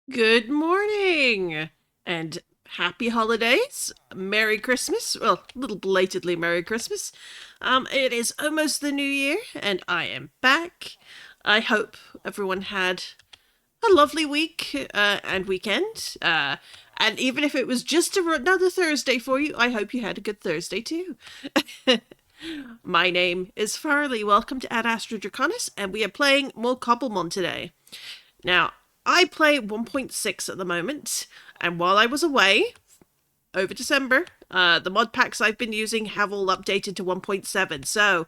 Good morning and happy holidays. Merry Christmas. Well, a little belatedly Merry Christmas. It is almost the new year and I am back. I hope everyone had a lovely week and weekend. And even if it was just another Thursday for you, I hope you had a good Thursday too. My name is Farley. Welcome to Ad Astra Draconis, and we are playing more Cobblemon today. Now, I play 1.6 at the moment, and while I was away over December, the mod packs I've been using have all updated to 1.7. So,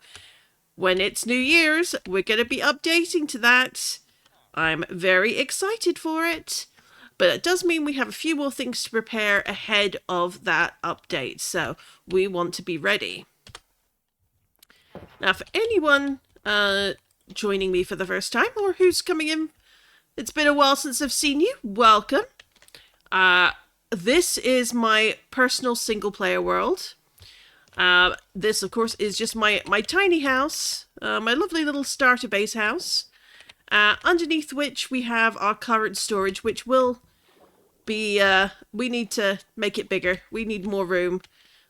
when it's New Year's, we're going to be updating to that. I'm very excited for it, but it does mean we have a few more things to prepare ahead of that update, so we want to be ready. Now, for anyone joining me for the first time or who's coming in, it's been a while since I've seen you. Welcome. This is my personal single player world. This, of course, is just my tiny house, my lovely little starter base house, underneath which we have our current storage, which will be, we need to make it bigger. We need more room,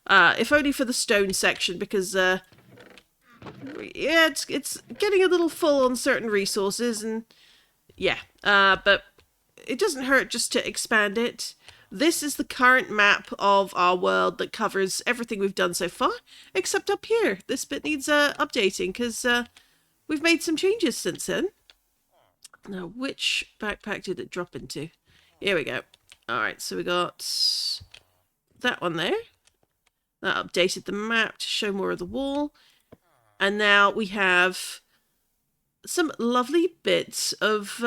if only for the stone section, because, yeah, it's getting a little full on certain resources, and yeah, but it doesn't hurt just to expand it. This is the current map of our world that covers everything we've done so far, except up here. This bit needs updating because we've made some changes since then. Now, which backpack did it drop into? Here we go. Alright, so we got that one there. That updated the map to show more of the wall. And now we have some lovely bits of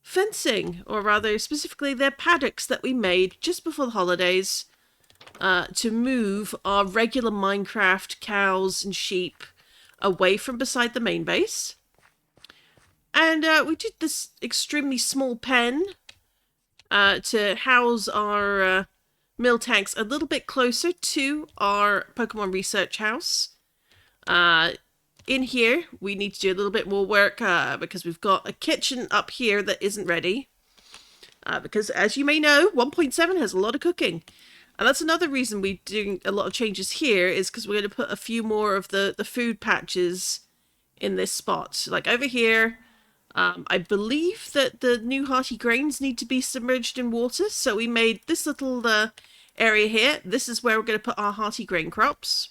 fencing, or rather specifically they're paddocks that we made just before the holidays to move our regular Minecraft cows and sheep away from beside the main base. And we did this extremely small pen to house our mill tanks a little bit closer to our Pokemon research house. In here, we need to do a little bit more work because we've got a kitchen up here that isn't ready. Because, as you may know, 1.7 has a lot of cooking. And that's another reason we're doing a lot of changes here, is because we're going to put a few more of the food patches in this spot. Like over here, I believe that the new hearty grains need to be submerged in water. So we made this little area here. This is where we're going to put our hearty grain crops.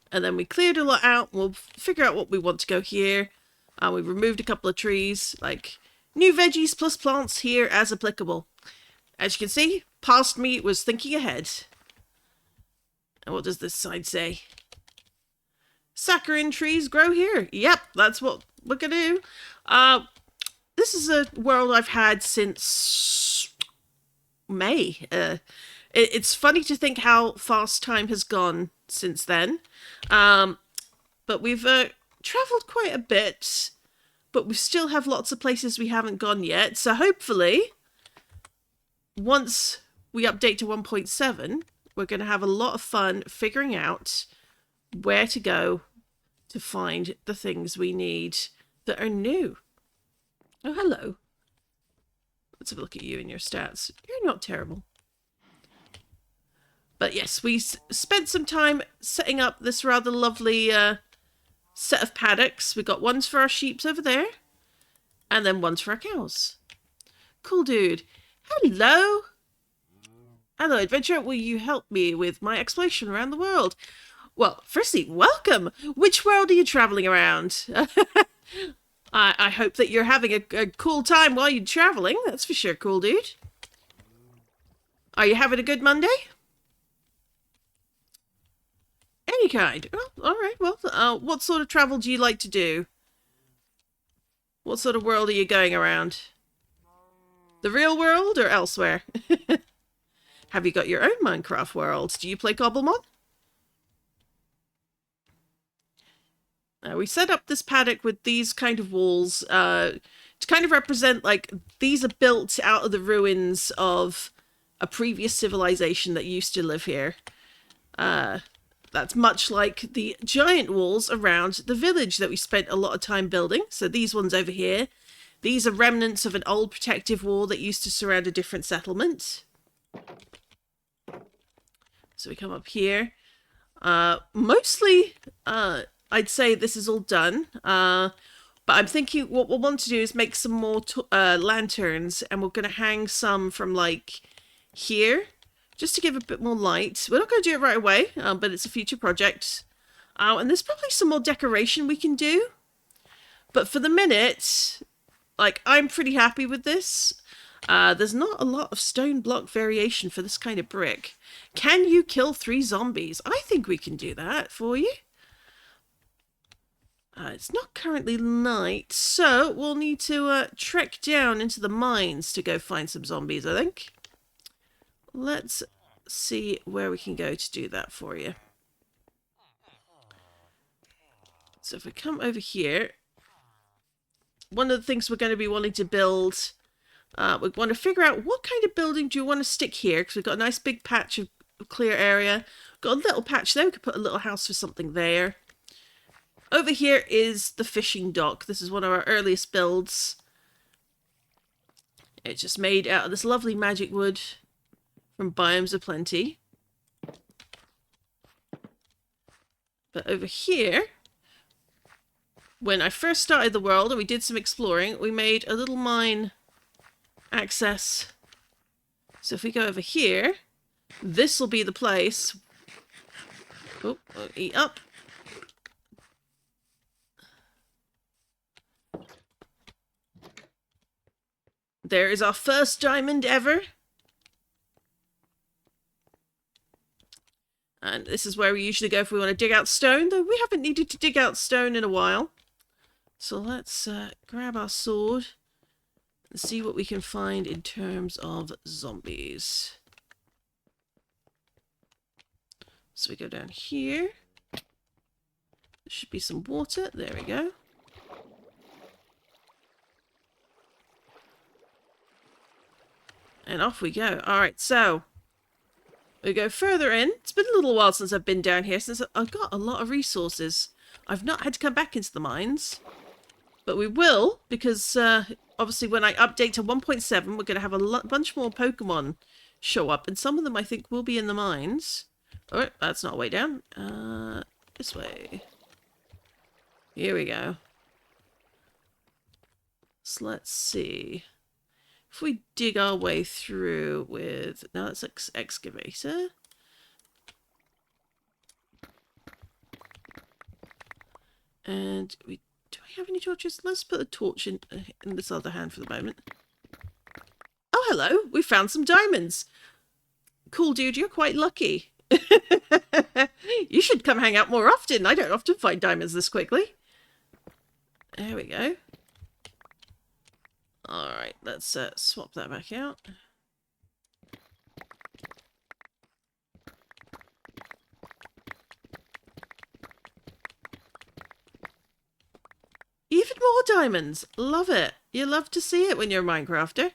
And then we cleared a lot out. We'll figure out what we want to go here. We removed a couple of trees, like new veggies plus plants here as applicable. As you can see, past me was thinking ahead. And what does this side say? Saccharine trees grow here. Yep, that's what we're going to do. This is a world I've had since May. It's funny to think how fast time has gone since then. But we've traveled quite a bit, but we still have lots of places we haven't gone yet. So hopefully, once we update to 1.7, we're going to have a lot of fun figuring out where to go to find the things we need that are new. Oh, hello. Let's have a look at you and your stats. You're not terrible. But yes, we spent some time setting up this rather lovely set of paddocks. We got ones for our sheeps over there, and then ones for our cows. Cool dude. Hello. Hello, adventurer. Will you help me with my exploration around the world? Well, firstly, welcome. Which world are you traveling around? I hope that you're having a cool time while you're traveling. That's for sure, cool dude. Are you having a good Monday? Any kind. Oh, all right. Well, what sort of travel do you like to do? What sort of world are you going around? The real world or elsewhere? Have you got your own Minecraft world? Do you play Cobblemon? We set up this paddock with these kind of walls to kind of represent, like, these are built out of the ruins of a previous civilization that used to live here. That's much like the giant walls around the village that we spent a lot of time building. So these ones over here, These are remnants of an old protective wall that used to surround a different settlement. So we come up here. Mostly, I'd say this is all done. But I'm thinking what we'll want to do is make some more lanterns, and we're going to hang some from like here, just to give a bit more light. We're not going to do it right away, but it's a future project. And there's probably some more decoration we can do. But for the minute, like, I'm pretty happy with this. There's not a lot of stone block variation for this kind of brick. Can you kill 3 zombies? I think we can do that for you. It's not currently night, so we'll need to trek down into the mines to go find some zombies, I think. Let's see where we can go to do that for you. So if we come over here, one of the things we're going to be wanting to build, we want to figure out what kind of building do you want to stick here, because we've got a nice big patch of clear area. Got a little patch there, we could put a little house or something there. Over here is the fishing dock. This is one of our earliest builds. It's just made out of this lovely magic wood from Biomes of Plenty. But over here, when I first started the world and we did some exploring, we made a little mine access. So if we go over here, this will be the place. Oh, I'll eat up. There is our first diamond ever. And this is where we usually go if we want to dig out stone, though we haven't needed to dig out stone in a while. So let's grab our sword and see what we can find in terms of zombies. So we go down here. There should be some water. There we go. And off we go. Alright, so we go further in. It's been a little while since I've been down here, since I've got a lot of resources. I've not had to come back into the mines. But we will, because obviously when I update to 1.7, we're going to have a bunch more Pokemon show up. And some of them I think will be in the mines. Oh, that's not way down. This way. Here we go. So let's see. If we dig our way through with... No, that's excavator. And do we have any torches? Let's put a torch in this other hand for the moment. Oh, hello. We found some diamonds. Cool, dude. You're quite lucky. You should come hang out more often. I don't often find diamonds this quickly. There we go. Alright, let's swap that back out. Even more diamonds! Love it! You love to see it when you're a Minecrafter.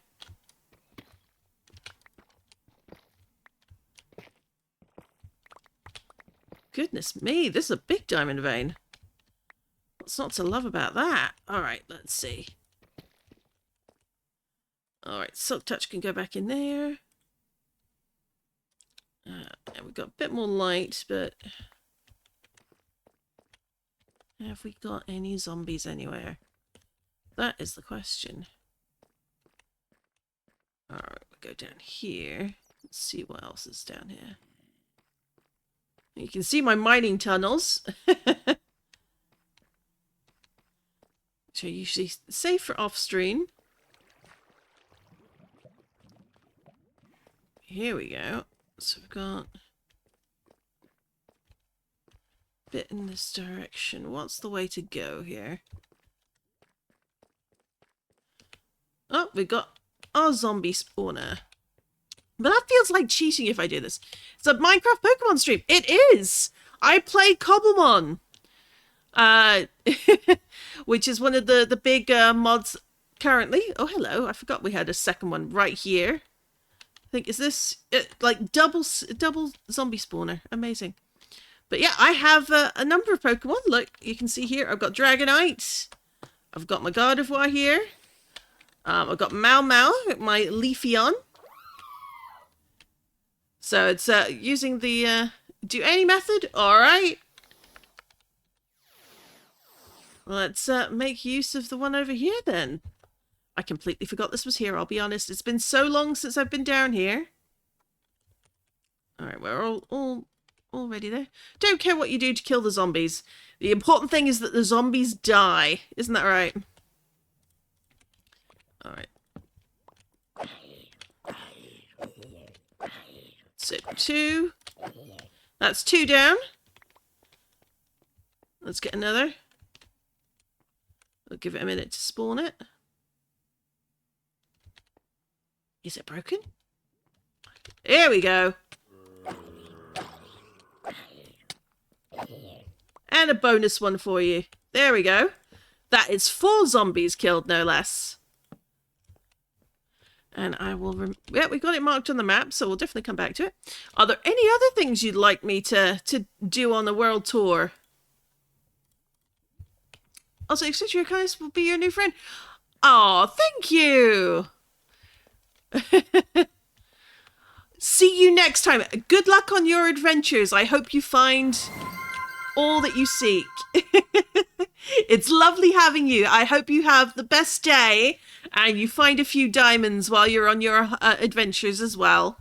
Goodness me, this is a big diamond vein. What's not to love about that? Alright, let's see. Alright, Silk Touch can go back in there. And we've got a bit more light, but... have we got any zombies anywhere? That is the question. Alright, we'll go down here. Let's see what else is down here. You can see my mining tunnels. Which I usually save for off-stream. Here we go. So we've got a bit in this direction. What's the way to go here? Oh, we got our zombie spawner. But that feels like cheating if I do this. It's a Minecraft Pokemon stream. It is! I play Cobblemon. Which is one of the big mods currently. Oh, hello. I forgot we had a second one right here. I think, is this like double zombie spawner? Amazing. But yeah, I have a number of Pokemon. Look, you can see here, I've got Dragonite. I've got my Gardevoir here. I've got Mau Mau, my Leafy on. So it's using the do any method. All right. Let's make use of the one over here then. I completely forgot this was here, I'll be honest. It's been so long since I've been down here. Alright, we're all ready there. Don't care what you do to kill the zombies. The important thing is that the zombies die. Isn't that right? Alright. So 2. That's 2 down. Let's get another. We'll give it a minute to spawn it. Is it broken? Here we go. And a bonus one for you. There we go. That is 4 zombies killed, no less. And I will... yeah, we got it marked on the map, so we'll definitely come back to it. Are there any other things you'd like me to do on the world tour? Also, accept your kindness will be your new friend. Oh, thank you. See you next time. Good luck on your adventures. I hope you find all that you seek. It's lovely having you. I hope you have the best day and you find a few diamonds while you're on your adventures as well.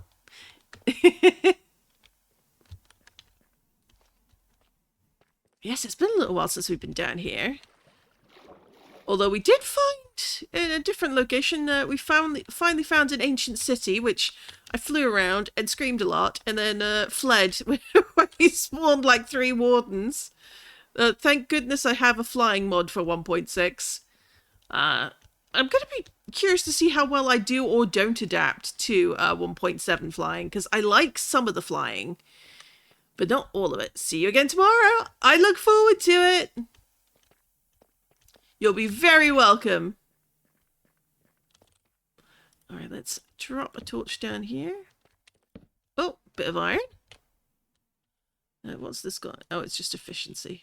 Yes, it's been a little while since we've been down here. Although we did find, in a different location, we finally found an ancient city, which I flew around and screamed a lot, and then fled when we spawned like 3 wardens. Thank goodness I have a flying mod for 1.6. I'm going to be curious to see how well I do or don't adapt to 1.7 flying, because I like some of the flying, but not all of it. See you again tomorrow. I look forward to it. You'll be very welcome. All right, let's drop a torch down here. Oh, bit of iron. What's this got? Oh, it's just efficiency.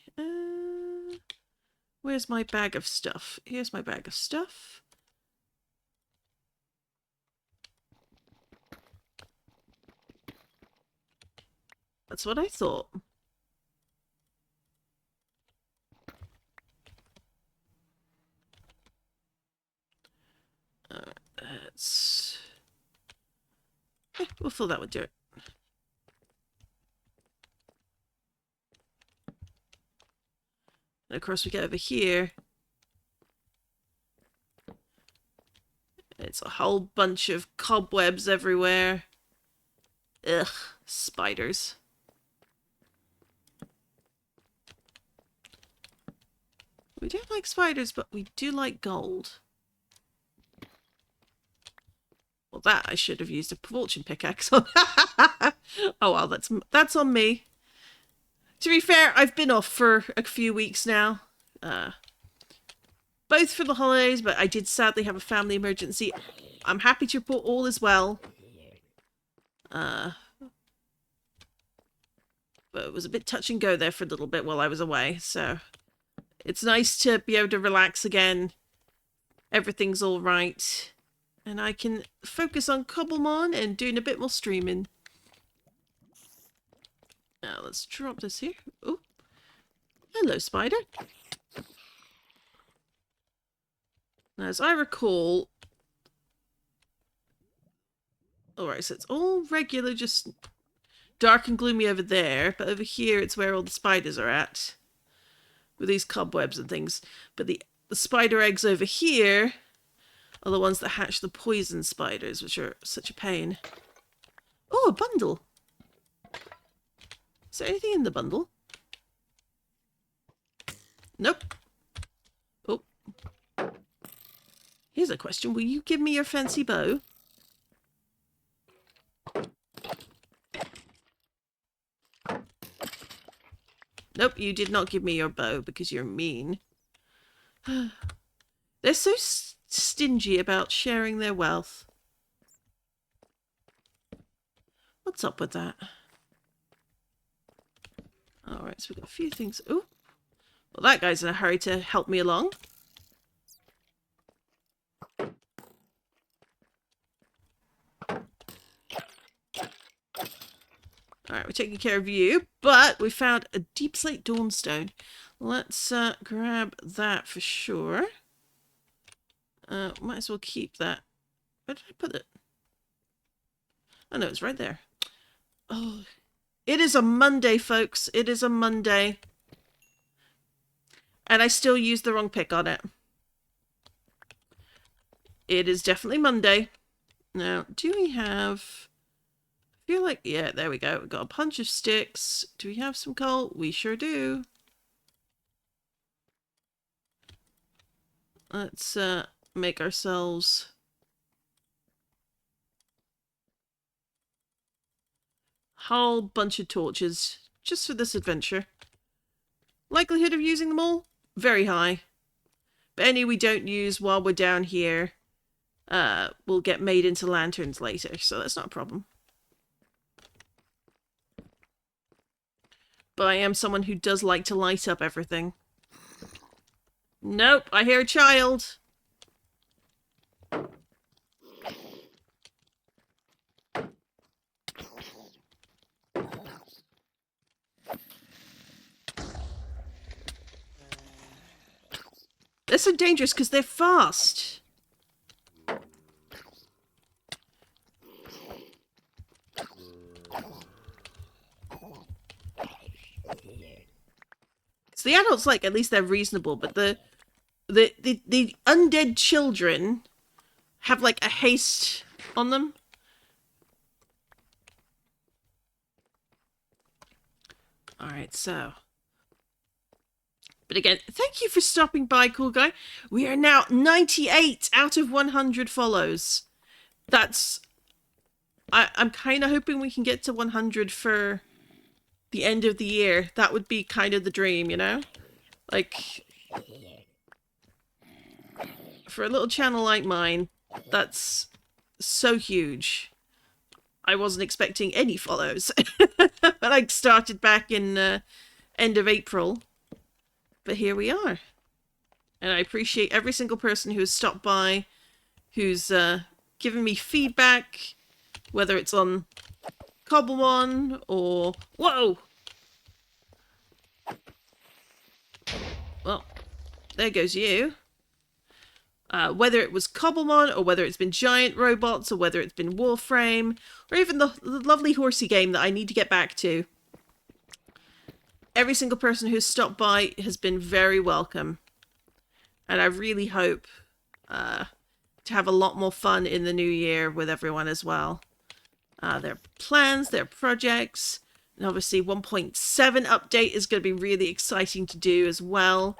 Where's my bag of stuff? Here's my bag of stuff. That's what I thought. We'll fill that would do it. And of course we get over here. It's a whole bunch of cobwebs everywhere. Ugh, spiders. We don't like spiders, but we do like gold. Well, that I should have used a fortune pickaxe on. Oh well, that's on me. To be fair, I've been off for a few weeks now. Both for the holidays, but I did sadly have a family emergency. I'm happy to report all is well. But it was a bit touch and go there for a little bit while I was away, so it's nice to be able to relax again. Everything's all right. And I can focus on Cobblemon and doing a bit more streaming. Now let's drop this here. Oh, hello, spider. Now, as I recall... Alright, so it's all regular, just dark and gloomy over there. But over here, it's where all the spiders are at. With these cobwebs and things. But the spider eggs over here are the ones that hatch the poison spiders, which are such a pain. Oh, a bundle. Is there anything in the bundle? Nope. Oh. Here's a question. Will you give me your fancy bow? Nope, you did not give me your bow because you're mean. They're so stingy about sharing their wealth. What's up with that? Alright, so we've got a few things. Oh, well, that guy's in a hurry to help me along. Alright, we're taking care of you, but we found a deep slate dawnstone. Let's grab that for sure. Might as well keep that. Where did I put it? Oh no, it's right there. Oh, it is a Monday, folks. It is a Monday. And I still used the wrong pick on it. It is definitely Monday. Now, do we have... I feel like... Yeah, there we go. We've got a bunch of sticks. Do we have some coal? We sure do. Let's make ourselves... whole bunch of torches just for this adventure. Likelihood of using them all? Very high. But any we don't use while we're down here will get made into lanterns later, so that's not a problem. But I am someone who does like to light up everything. Nope, I hear a child. They're so dangerous because they're fast. So the adults, like, at least they're reasonable, but the undead children have like a haste on them. Alright, so. But again, thank you for stopping by, cool guy. We are now 98 out of 100 follows. That's... I'm kind of hoping we can get to 100 for the end of the year. That would be kind of the dream, you know? Like... for a little channel like mine, that's so huge. I wasn't expecting any follows when I started back in end of April. But here we are. And I appreciate every single person who has stopped by, who's given me feedback, whether it's on Cobblemon or... Whoa! Well, there goes you. Whether it was Cobblemon, or whether it's been giant robots, or whether it's been Warframe, or even the lovely horsey game that I need to get back to. Every single person who's stopped by has been very welcome. And I really hope to have a lot more fun in the new year with everyone as well. Their plans, their projects, and obviously 1.7 update is going to be really exciting to do as well.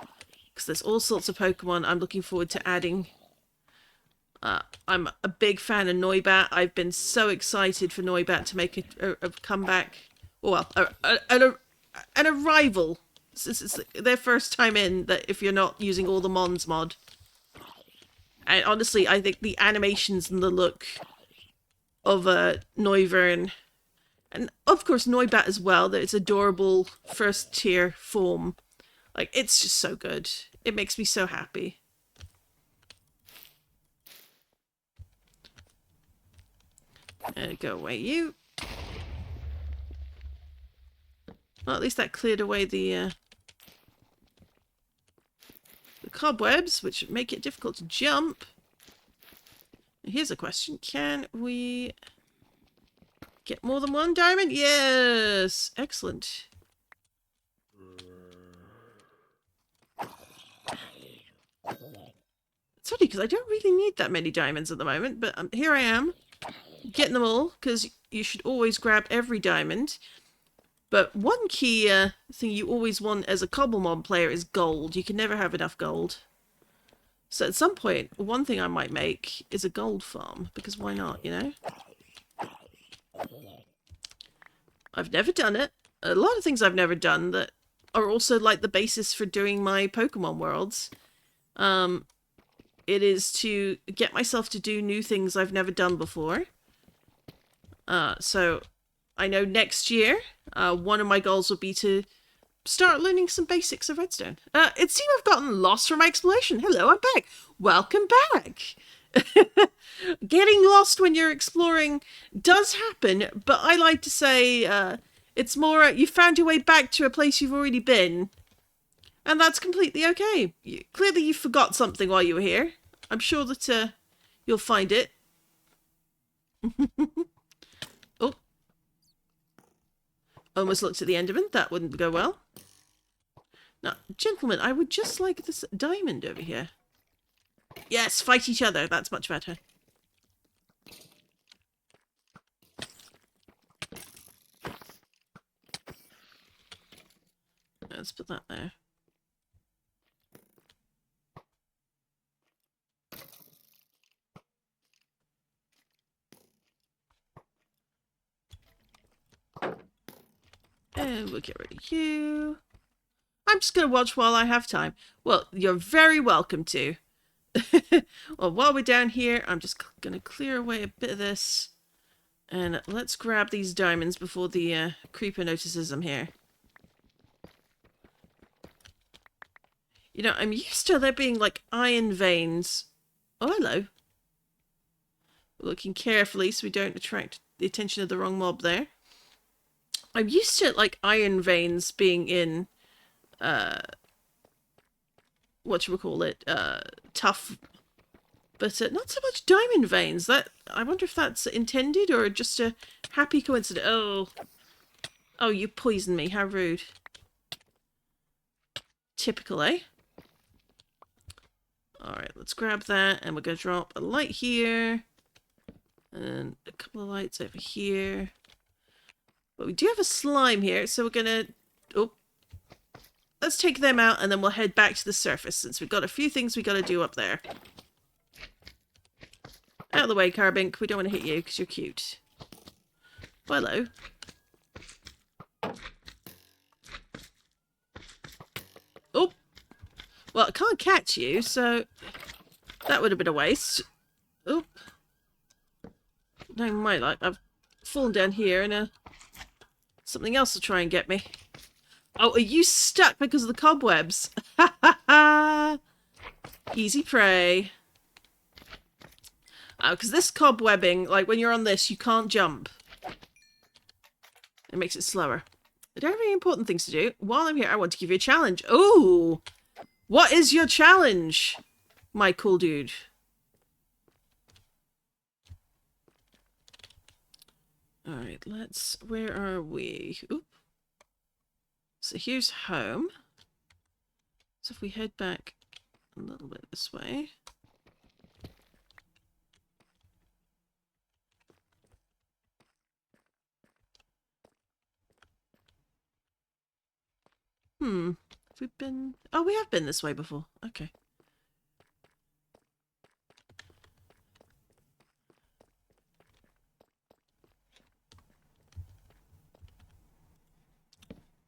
Because there's all sorts of Pokemon I'm looking forward to adding. I'm a big fan of Noibat. I've been so excited for Noibat to make a comeback. Well, an arrival. It's their first time in, that if you're not using all the Mons mod. And honestly, I think the animations and the look of Noivern, and of course Noibat as well, that it's adorable first tier form. Like, it's just so good. It makes me so happy. And go away, you. Well, at least that cleared away the cobwebs, which make it difficult to jump. Here's a question. Can we get more than one diamond? Yes! Excellent. It's funny because I don't really need that many diamonds at the moment, but here I am, getting them all, because you should always grab every diamond. But one key thing you always want as a Cobblemon player is gold. You can never have enough gold. So at some point, one thing I might make is a gold farm, because why not, you know? I've never done it. A lot of things I've never done that are also like the basis for doing my Pokemon worlds. It is to get myself to do new things I've never done before. So I know next year, one of my goals will be to start learning some basics of redstone. It seems I've gotten lost from my exploration. Hello, I'm back. Welcome back. Getting lost when you're exploring does happen, but I like to say It's more, you found your way back to a place you've already been. And that's completely okay. Clearly you forgot something while you were here. I'm sure that you'll find it. Oh. Almost looked at the Enderman. That wouldn't go well. Now, gentlemen, I would just like this diamond over here. Yes, fight each other. That's much better. Let's put that there. And we'll get rid of you. I'm just going to watch while I have time. Well, you're very welcome to. Well, while we're down here, I'm just going to clear away a bit of this. And let's grab these diamonds before the creeper notices I'm here. You know, I'm used to there being like iron veins. Oh, hello. We're looking carefully so we don't attract the attention of the wrong mob there. I'm used to like iron veins being in whatchamacallit, tough, but not so much diamond veins. That, I wonder if that's intended or just a happy coincidence. Oh, you poisoned me. How rude. Typical, eh? Alright, let's grab that, and we're going to drop a light here, and a couple of lights over here. But we do have a slime here, so we're going to... Oh. Let's take them out, and then we'll head back to the surface, since we've got a few things we got to do up there. Out of the way, Carbink. We don't want to hit you, because you're cute. Well, hello. Oh! Well, I can't catch you, so... That would have been a waste. Oh. No, my luck. I've fallen down here, and something else will try and get me. Oh, are you stuck because of the cobwebs? Ha ha ha! Easy prey. Oh, because this cobwebbing, like when you're on this, you can't jump. It makes it slower. I don't have any important things to do. While I'm here, I want to give you a challenge. Ooh! What is your challenge, my cool dude? Alright, let's... Where are we? Oop. So here's home. So if we head back a little bit this way. Have we been... Oh, we have been this way before. Okay.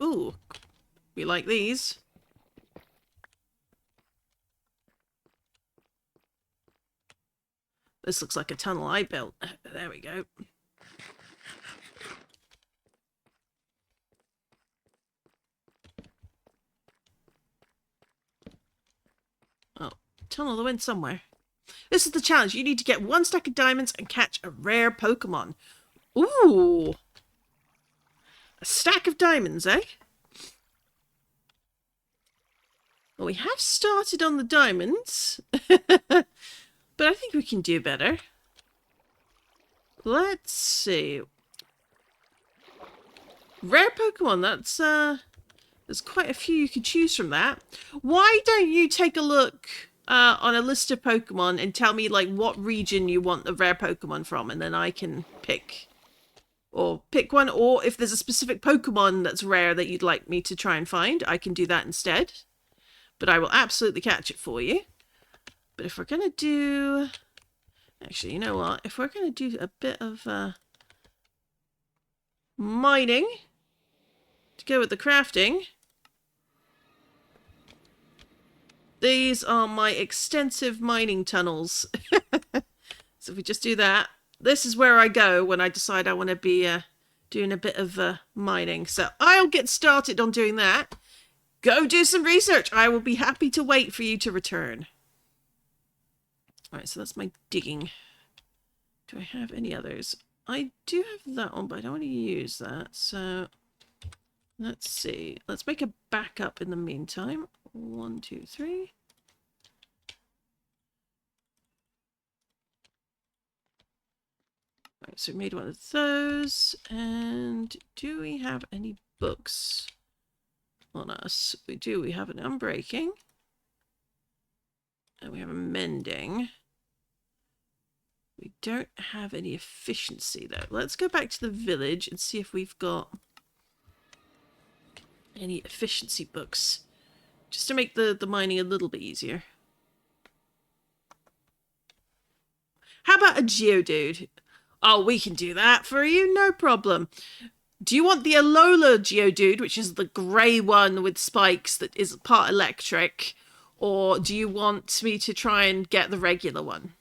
Ooh. We like these. This looks like a tunnel I built. There we go. Oh, tunnel the wind somewhere. This is the challenge. You need to get 1 stack of diamonds and catch a rare Pokemon. Ooh. A stack of diamonds, eh? Well, we have started on the diamonds. But I think we can do better. Let's see. Rare Pokemon, that's, there's quite a few you could choose from that. Why don't you take a look on a list of Pokemon and tell me, like, what region you want the rare Pokemon from, and then I can pick. Or pick one, or if there's a specific Pokemon that's rare that you'd like me to try and find, I can do that instead. But I will absolutely catch it for you. But if we're going to do... Actually, you know what? If we're going to do a bit of mining to go with the crafting, these are my extensive mining tunnels. So if we just do that, this is where I go when I decide I want to be doing a bit of mining. So I'll get started on doing that. Go do some research. I will be happy to wait for you to return. Alright, so that's my digging. Do I have any others? I do have that one, but I don't want to use that. So Let's see. Let's make a backup in the meantime. 1, 2, 3. Right, so we made one of those. And do we have any books on us? We do. We have an unbreaking. And we have a mending. We don't have any efficiency though. Let's go back to the village and see if we've got any efficiency books. Just to make the mining a little bit easier. How about a Geodude? Oh, we can do that for you, no problem. Do you want the Alola Geodude, which is the grey one with spikes that is part electric? Or do you want me to try and get the regular one?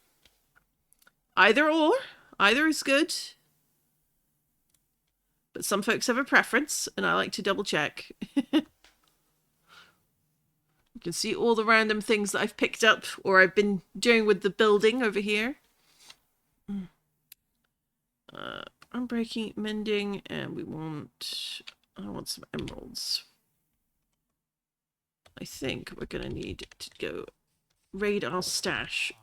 Either or. Either is good. But some folks have a preference, and I like to double check. You can see all the random things that I've picked up or I've been doing with the building over here. Unbreaking, mending, and I want some emeralds. I think we're going to need to go raid our stash.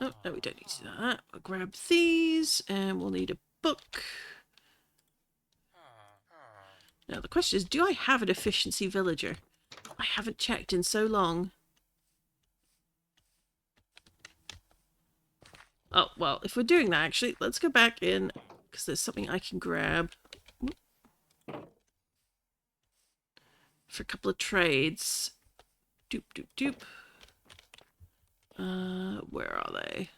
Oh, no, we don't need to do that. We'll grab these, and we'll need a book. Now, the question is, do I have an efficiency villager? I haven't checked in so long. Oh, well, if we're doing that, actually, let's go back in, because there's something I can grab. For a couple of trades. Doop, doop, doop. Where are they?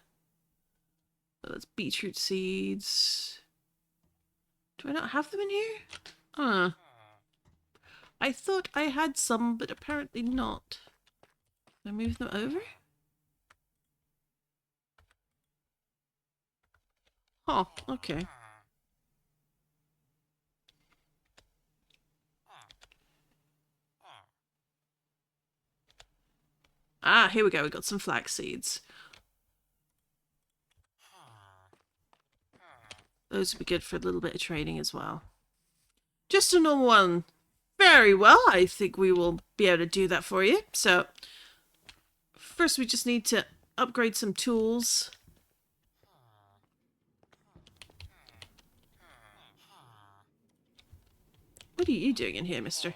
Oh, that's beetroot seeds. Do I not have them in here? I thought I had some, but apparently not. Can I move them over? Oh, okay. Ah, here we go. We got some flax seeds. Those would be good for a little bit of trading as well. Just a normal one. Very well. I think we will be able to do that for you. So, first we just need to upgrade some tools. What are you doing in here, mister?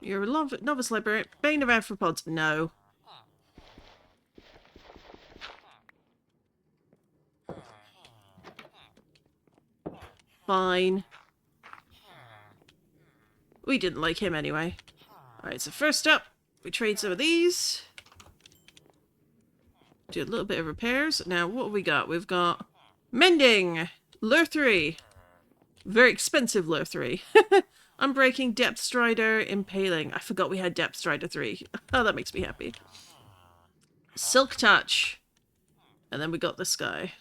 You're a novice librarian. Bane of arthropods. No. Fine. We didn't like him anyway. Alright, so first up, we trade some of these. Do a little bit of repairs. Now, what have we got? We've got mending. Lure 3. Very expensive Lure 3. Unbreaking, Depth Strider, Impaling. I forgot we had Depth Strider 3. Oh, that makes me happy. Silk Touch. And then we got this guy.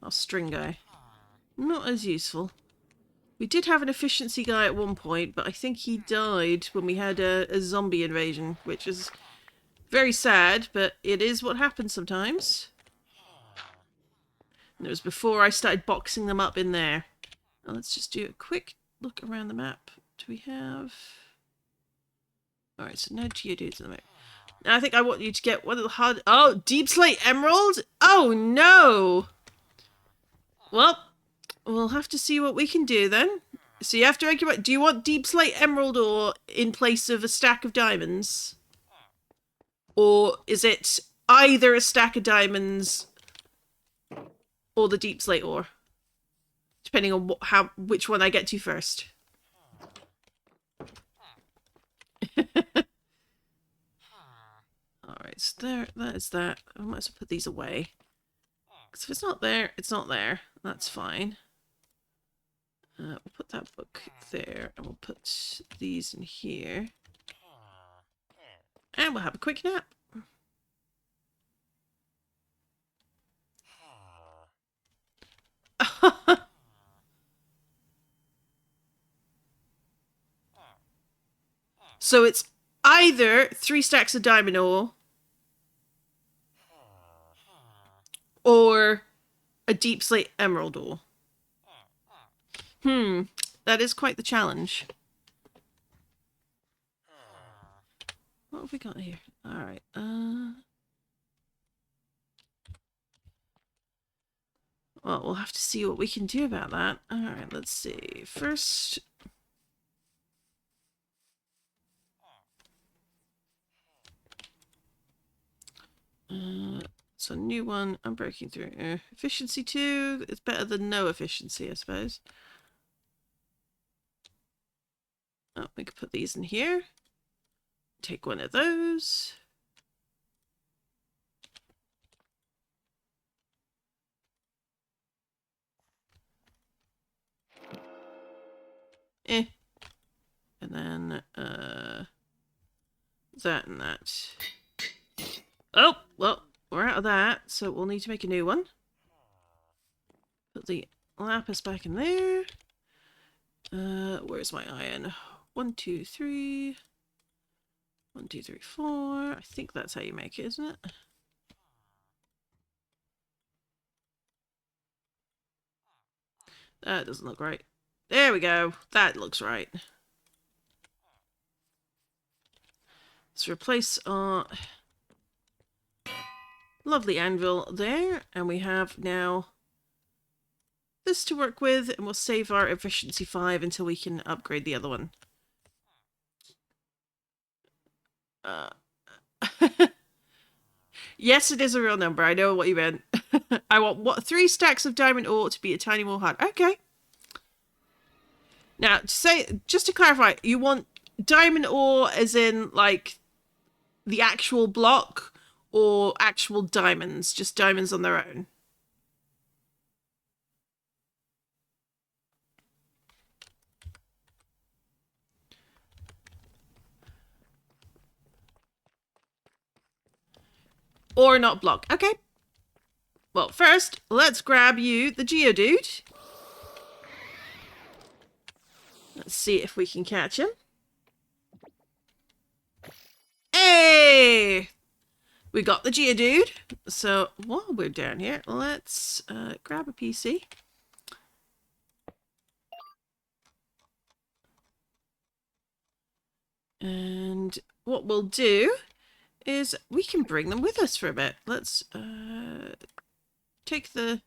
Our string guy. Not as useful. We did have an efficiency guy at one point, but I think he died when we had a zombie invasion, which is very sad, but it is what happens sometimes. And it was before I started boxing them up in there. Now let's just do a quick look around the map. Do we have... Alright, so no Geodudes in the map. Now I think I want you to get one of the hard... Oh, Deep Slate Emerald? Oh no! Well, we'll have to see what we can do then. So you have to argue about... Do you want Deep Slate Emerald ore in place of a stack of diamonds? Or is it either a stack of diamonds or the Deep Slate ore? Depending on which one I get to first. Alright, so that is that. I might as well put these away. Because if it's not there, it's not there. That's fine. We'll put that book there, and we'll put these in here. And we'll have a quick nap. So it's either 3 stacks of diamond ore or a deep slate emerald ore. That is quite the challenge. What have we got here? Alright, well, we'll have to see what we can do about that. Alright, let's see. First... it's a new one. I'm breaking through. Efficiency 2. It's better than no efficiency, I suppose. Oh, we could put these in here. Take one of those. And then, that and that. Oh, well, we're out of that, so we'll need to make a new one. Put the lapis back in there. Where's my iron? 1, 2, 3. 1, 2, 3, 4. I think that's how you make it, isn't it? That doesn't look right. There we go. That looks right. Let's replace our lovely anvil there. And we have now this to work with. And we'll save our efficiency 5 until we can upgrade the other one. Yes, it is a real number. I know what you meant. I want 3 stacks of diamond ore to be a tiny more hard. Okay. Now, just to clarify, you want diamond ore as in, like, the actual block or actual diamonds? Just diamonds on their own? Or not block. Okay. Well, first, let's grab you the Geodude. Let's see if we can catch him. Hey! We got the Geodude. So, while we're down here, let's grab a PC. And what we'll do is we can bring them with us for a bit. Let's take the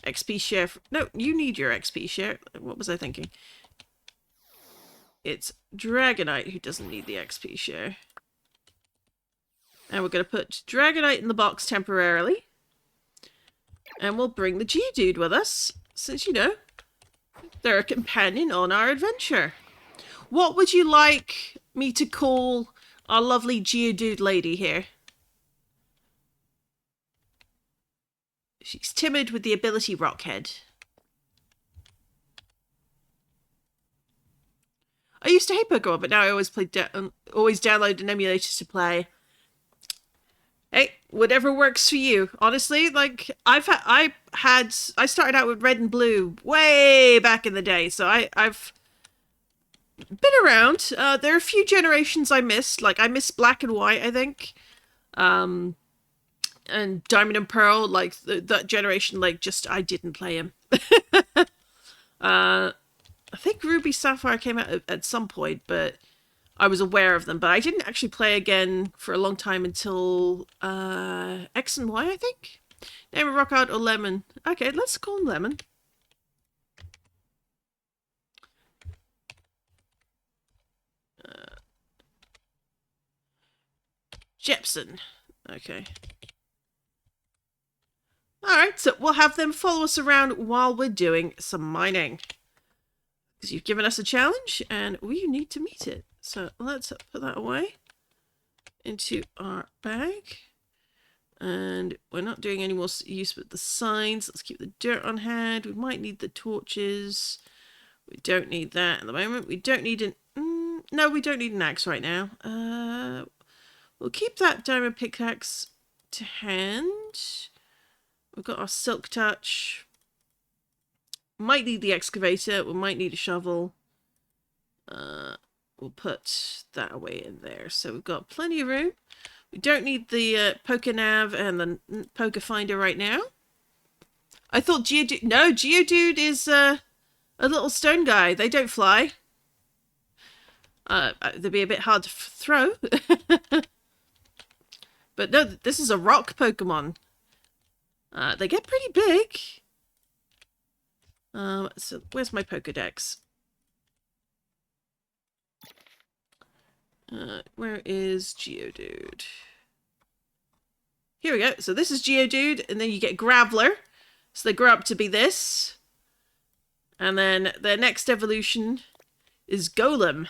XP share. No, you need your XP share. What was I thinking? It's Dragonite who doesn't need the XP share. And we're going to put Dragonite in the box temporarily. And we'll bring the Geodude with us, since, you know, they're a companion on our adventure. What would you like me to call our lovely Geodude lady here? She's timid with the ability Rockhead. I used to hate Pokemon, but now I always always download an emulator to play. Hey, whatever works for you. Honestly, like I started out with Red and Blue way back in the day, so I've been around. There are a few generations I missed. Like I missed Black and White, I think. And Diamond and Pearl, like that generation, like just I didn't play them. I think Ruby Sapphire came out at some point, but I was aware of them. But I didn't actually play again for a long time until X and Y, I think. Name a rock art or Lemon. Okay, let's call him Lemon. Jepson. Okay. Alright, so we'll have them follow us around while we're doing some mining. Because you've given us a challenge and we need to meet it. So let's put that away into our bag. And we're not doing any more use with the signs. Let's keep the dirt on hand. We might need the torches. We don't need that at the moment. We don't need an... no, we don't need an axe right now. We'll keep that diamond pickaxe to hand. We've got our silk touch. Might need the excavator. We might need a shovel. We'll put that away in there. So we've got plenty of room. We don't need the poker nav and the poker finder right now. I thought Geodude... No, Geodude is a little stone guy. They don't fly. They'd be a bit hard to throw. But no, this is a rock Pokemon. They get pretty big. So where's my Pokedex? Where is Geodude? Here we go. So this is Geodude, and then you get Graveler. So they grow up to be this. And then their next evolution is Golem.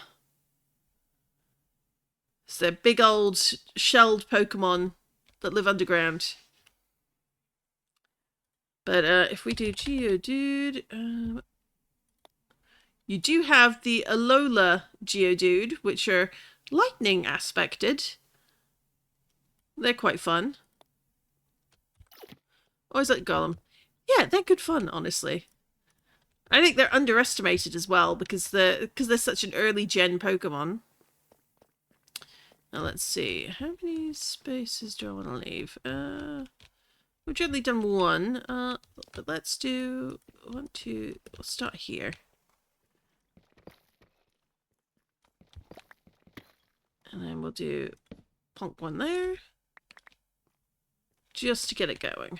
It's they're big old shelled Pokemon that live underground. But if we do Geodude, you do have the Alola Geodude, which are lightning aspected. They're quite fun. Always like Golem. Yeah, they're good fun, honestly. I think they're underestimated as well because they're such an early gen Pokemon. Now let's see. How many spaces do I want to leave? We've generally done one. But let's do 1, 2. We'll start here. And then we'll do plonk one there. Just to get it going.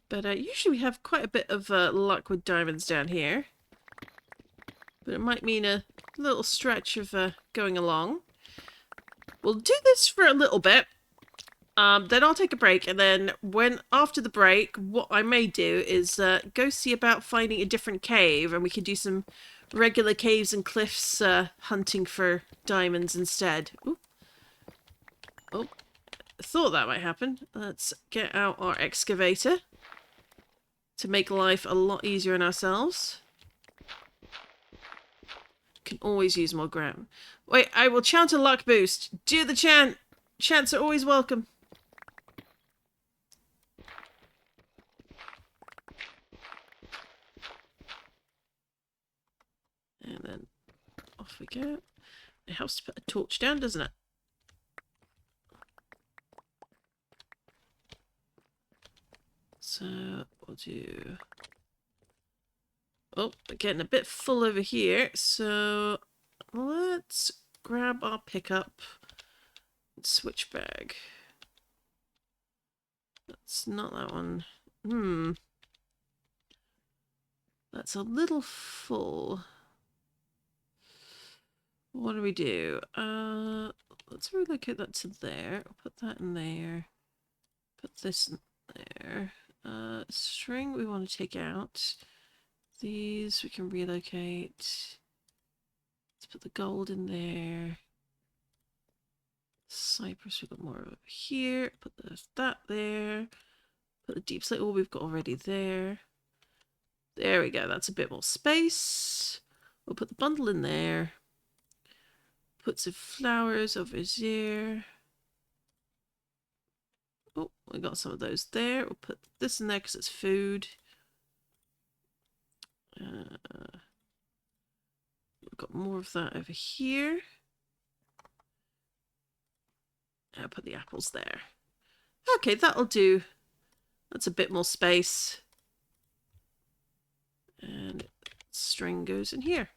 But usually we have quite a bit of luck with diamonds down here. But it might mean a little stretch of going along. We'll do this for a little bit. Then I'll take a break. And then after the break, what I may do is go see about finding a different cave. And we can do some regular caves and cliffs hunting for diamonds instead. Ooh. Oh, I thought that might happen. Let's get out our excavator to make life a lot easier on ourselves. Can always use more ground. Wait, I will chant a luck boost. Do the chant. Chants are always welcome. And then off we go. It helps to put a torch down, doesn't it? So we'll do... Oh, we're getting a bit full over here. So let's grab our pickup and switch bag. That's not that one. That's a little full. What do we do? Let's relocate that to there. I'll put that in there. Put this in there. String we want to take out. These we can relocate. Let's put the gold in there. Cypress, we've got more over here. Put that there. Put the deep slate. Oh, we've got already there. There we go. That's a bit more space. We'll put the bundle in there. Put some flowers over there. Oh, we got some of those there. We'll put this in there because it's food. We've got more of that over here. I'll put the apples there. Okay, that'll do. That's a bit more space. And string goes in here.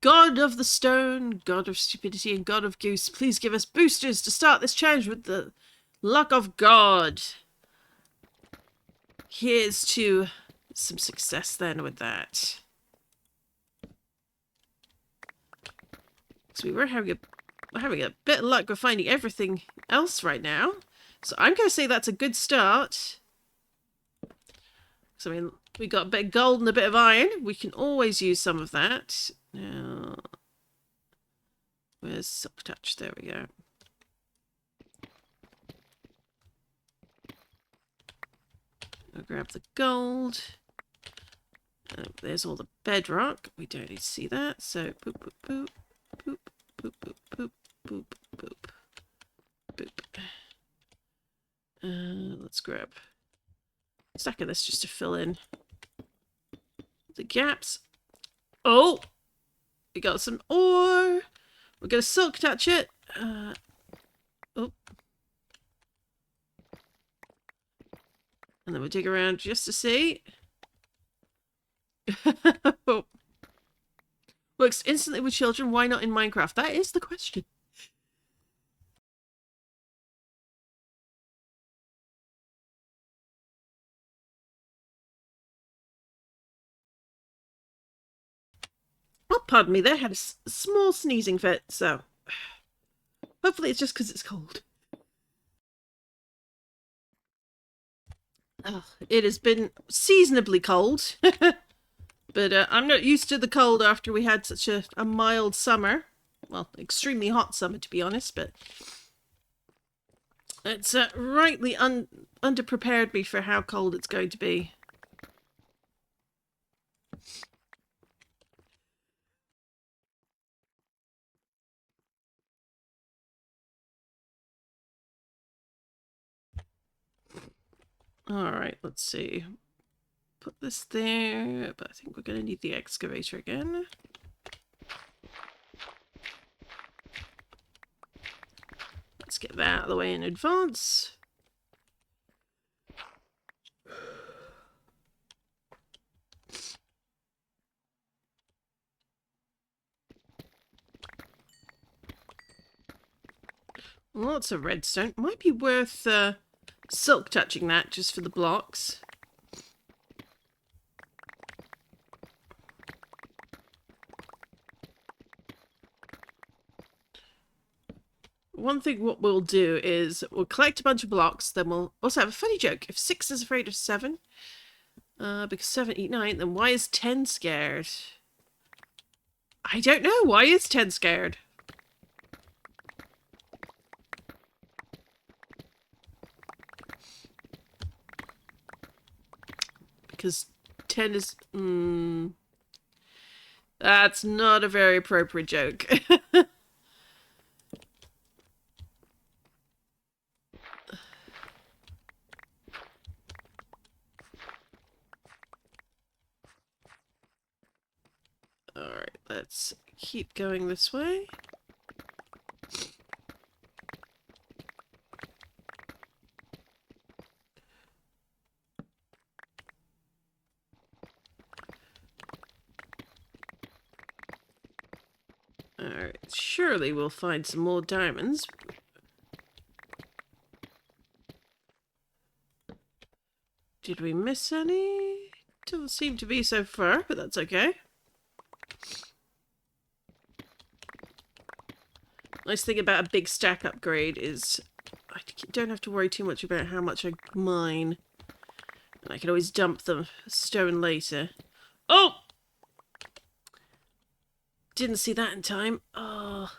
God of the stone, God of stupidity, and God of goose, please give us boosters to start this challenge with the luck of God. Here's to some success then with that. So we're having a bit of luck with finding everything else right now. So I'm going to say that's a good start. So I mean, we got a bit of gold and a bit of iron. We can always use some of that. Now, where's Silk Touch? There we go. I'll grab the gold. There's all the bedrock. We don't need to see that. So boop, boop, boop, boop, boop, boop, boop, boop, boop. Boop. Let's grab a stack of this just to fill in the gaps. Oh! We got some ore. We're going to silk touch it. Oh. And then we'll dig around just to see. Oh. Works instantly with children. Why not in Minecraft? That is the question. Oh, pardon me. They had a small sneezing fit, so hopefully it's just because it's cold. Oh, it has been seasonably cold. But I'm not used to the cold after we had such a mild summer. Well, extremely hot summer, to be honest, but it's rightly underprepared me for how cold it's going to be. Alright, let's see. Put this there, but I think we're going to need the excavator again. Let's get that out of the way in advance. Lots of redstone. Might be worth silk touching that just for the blocks. One thing what we'll do is we'll collect a bunch of blocks, then we'll also have a funny joke. If 6 is afraid of 7, because 7 eat 9, then why is 10 scared? I don't know. Why is 10 scared? Because 10 is... That's not a very appropriate joke. Alright, let's keep going this way. Alright, surely we'll find some more diamonds. Did we miss any? Doesn't seem to be so far, but that's okay. Nice thing about a big stack upgrade is I don't have to worry too much about how much I mine. And I can always dump the stone later. Oh! Didn't see that in time. Oh.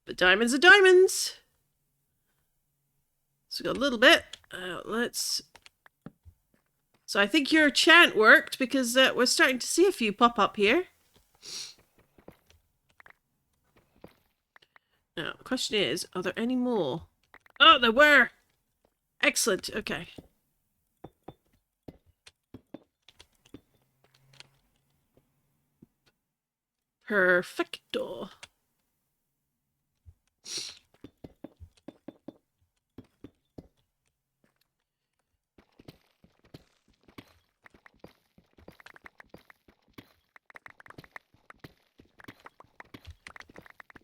But diamonds are diamonds! So we got a little bit. Let's... So I think your chant worked because we're starting to see a few pop up here. Now, the question is, are there any more? Oh, there were! Excellent, okay. Perfecto.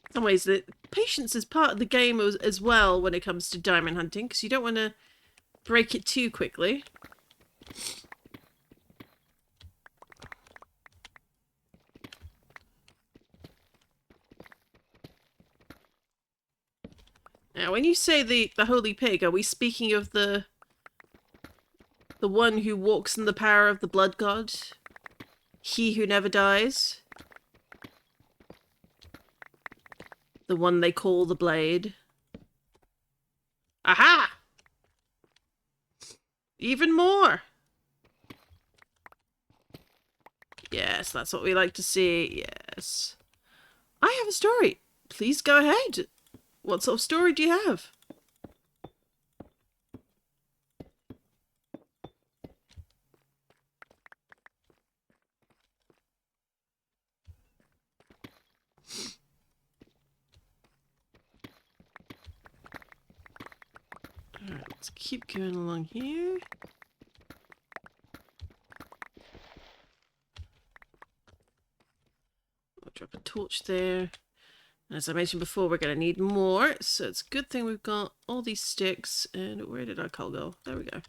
In some ways, the patience is part of the game as well when it comes to diamond hunting, because you don't want to break it too quickly. Now, when you say the holy pig, are we speaking of the one who walks in the power of the blood god? He who never dies? The one they call the blade? Aha! Even more! Yes, that's what we like to see. Yes. I have a story. Please go ahead. What sort of story do you have? Alright, let's keep going along here. I'll drop a torch there. As I mentioned before, we're going to need more, so it's a good thing we've got all these sticks. And where did our coal go? There we go.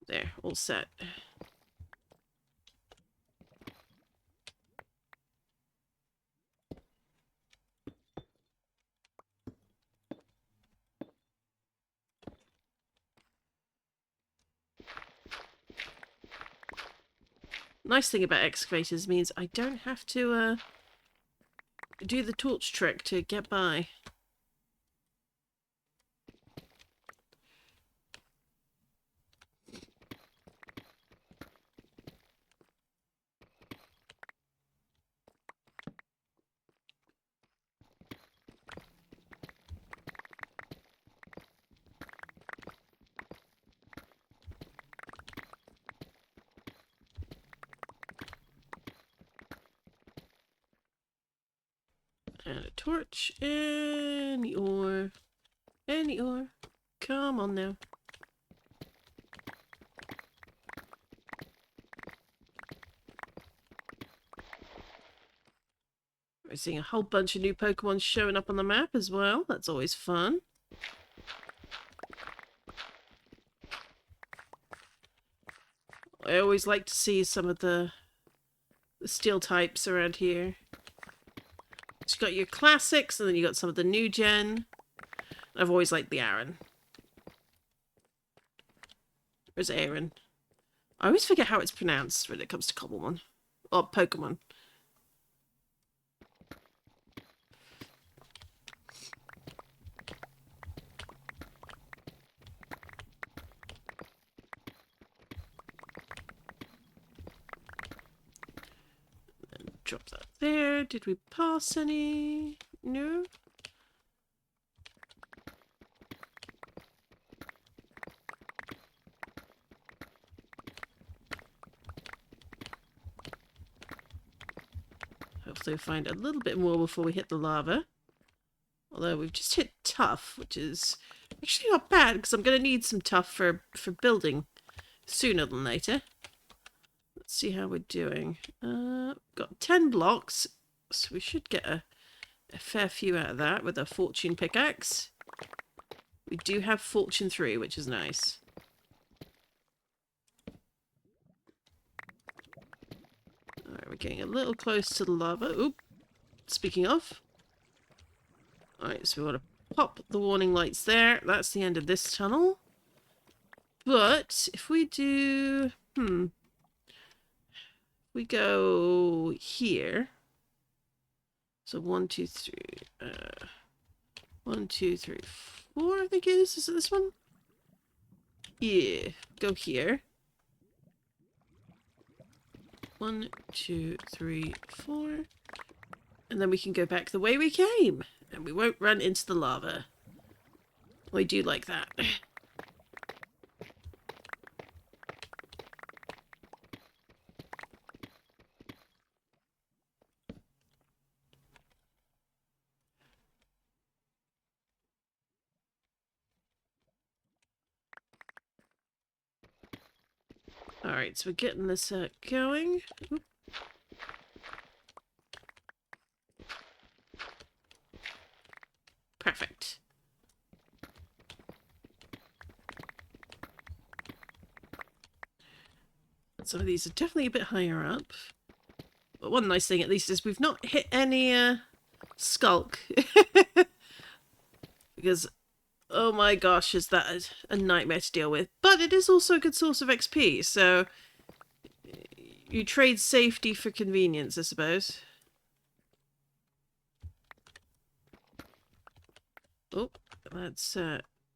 There, all set. Nice thing about excavators means I don't have to do the torch trick to get by. And a torch, any ore, any ore. Come on now. We're seeing a whole bunch of new Pokemon showing up on the map as well. That's always fun. I always like to see some of the steel types around here. So you got your classics, and then you got some of the new gen. I've always liked the Aaron. Where's Aaron? I always forget how it's pronounced when it comes to Cobblemon. Or Pokemon. Drop that there. Did we pass any? No. Hopefully we'll find a little bit more before we hit the lava. Although we've just hit tough, which is actually not bad because I'm going to need some tough for building sooner than later. Let's see how we're doing. Got 10 blocks, so we should get a fair few out of that with a fortune pickaxe. We do have fortune 3, which is nice. Alright, we're getting a little close to the lava. Oop! Speaking of. Alright, so we want to pop the warning lights there. That's the end of this tunnel. But if we do... we go here. So 1, 2, 3. 1, 2, 3, 4, I think it is. Is it this one? Yeah. Go here. 1, 2, 3, 4. And then we can go back the way we came. And we won't run into the lava. I do like that. Alright, so we're getting this going. Oop. Perfect. Some of these are definitely a bit higher up. But one nice thing at least is we've not hit any skulk. Because, oh my gosh, is that a nightmare to deal with. But it is also a good source of XP, so you trade safety for convenience, I suppose. Oh, let's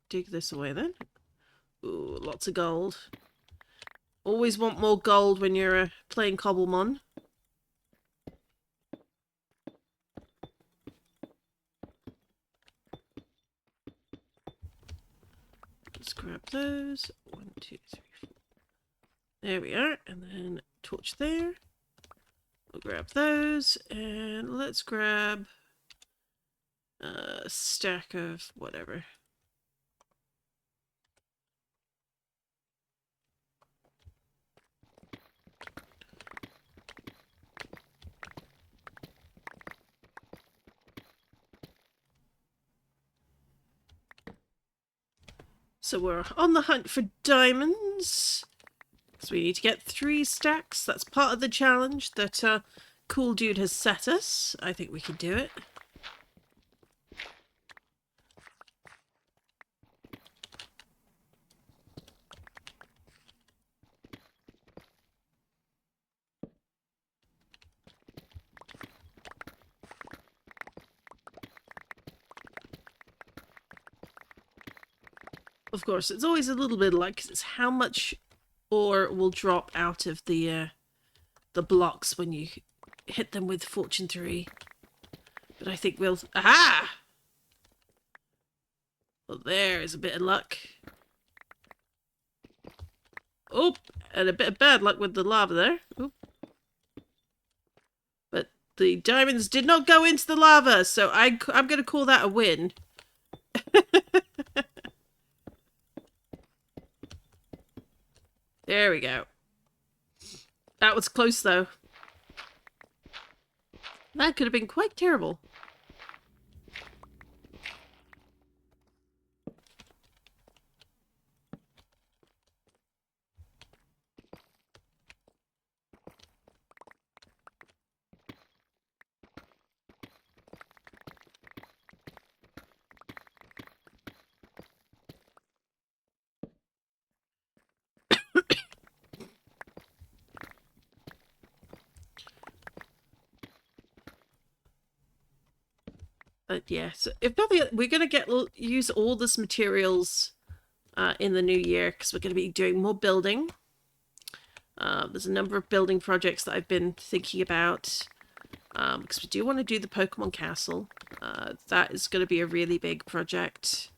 dig this away then. Ooh, lots of gold. Always want more gold when you're playing Cobblemon. let's grab those. 1, 2, 3, 4. There we are. And then torch there. We'll grab those. And let's grab a stack of whatever. So we're on the hunt for diamonds. So we need to get 3 stacks. That's part of the challenge that Cool Dude has set us. I think we can do it. Of course, it's always a little bit like, 'cause it's how much ore will drop out of the blocks when you hit them with Fortune 3. But I think we'll... Aha! Well, there is a bit of luck. Oh, and a bit of bad luck with the lava there. Oop. But the diamonds did not go into the lava, so I'm going to call that a win. There we go. That was close, though. That could have been quite terrible. But yeah, so if nothing, we're gonna use all this materials in the new year because we're gonna be doing more building. There's a number of building projects that I've been thinking about because we do want to do the Pokemon Castle. That is going to be a really big project.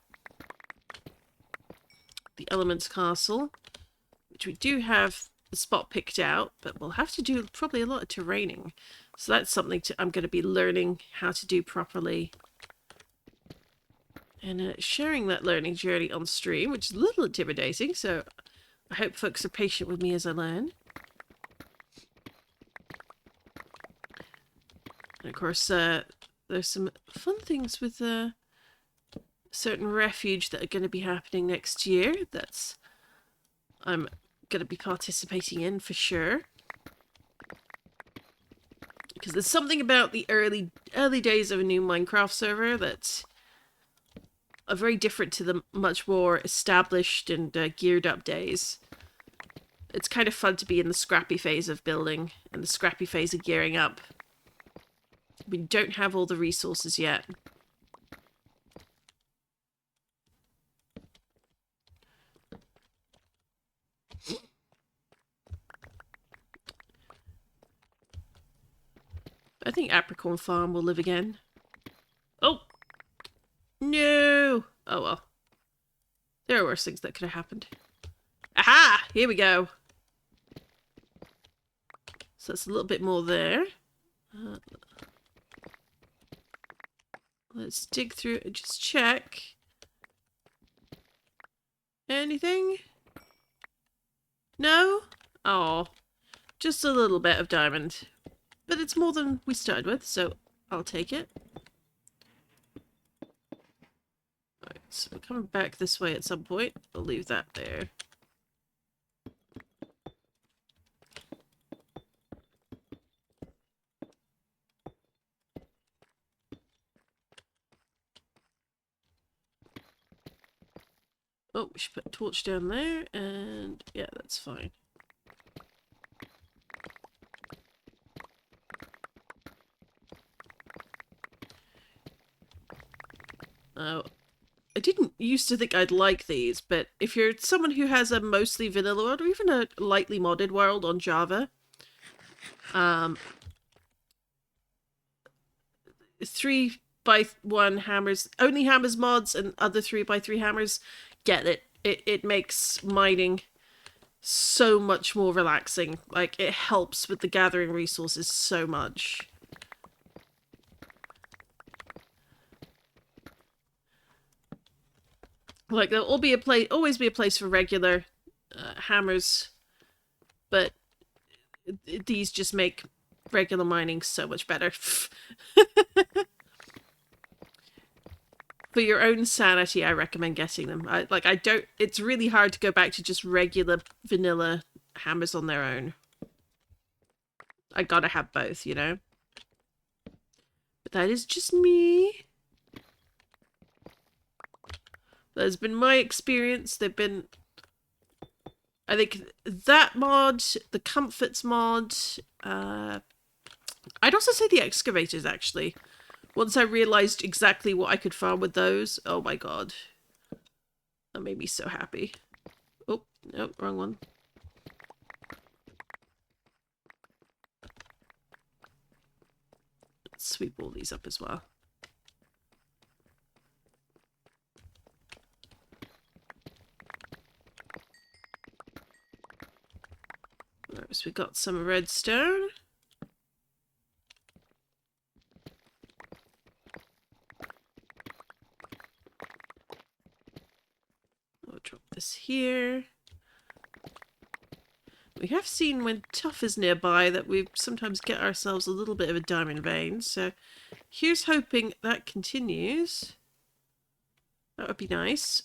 The Elements Castle, which we do have the spot picked out, but we'll have to do probably a lot of terraining. So that's something I'm going to be learning how to do properly. And sharing that learning journey on stream, which is a little intimidating, so I hope folks are patient with me as I learn. And of course, there's some fun things with certain refuge that are going to be happening next year. That's I'm going to be participating in for sure. Because there's something about the early days of a new Minecraft server that are very different to the much more established and geared up days. It's kind of fun to be in the scrappy phase of building and the scrappy phase of gearing up. We don't have all the resources yet. I think Apricorn Farm will live again. Oh! No! Oh well. There are worse things that could have happened. Aha! Here we go. So that's a little bit more there. Let's dig through and just check. Anything? No? Oh. Just a little bit of diamond. But it's more than we started with, so I'll take it. Alright, so we're coming back this way at some point. I'll leave that there. Oh, we should put a torch down there, and yeah, that's fine. Oh, I didn't used to think I'd like these, but if you're someone who has a mostly vanilla world, or even a lightly modded world on Java, 3x1 hammers, only hammers mods, and other 3x3 hammers, get it. It makes mining so much more relaxing. Like, it helps with the gathering resources so much. Like, there'll always be a place for regular hammers, but these just make regular mining so much better. For your own sanity, I recommend getting them. It's really hard to go back to just regular vanilla hammers on their own. I gotta have both, you know? But that is just me. That's been my experience. I think that mod, the comforts mod, I'd also say the excavators, actually. Once I realized exactly what I could farm with those, oh my god. That made me so happy. Oh, no, wrong one. Let's sweep all these up as well. Alright, so we got some redstone. I'll drop this here. We have seen when Tough is nearby that we sometimes get ourselves a little bit of a diamond vein, so here's hoping that continues. That would be nice.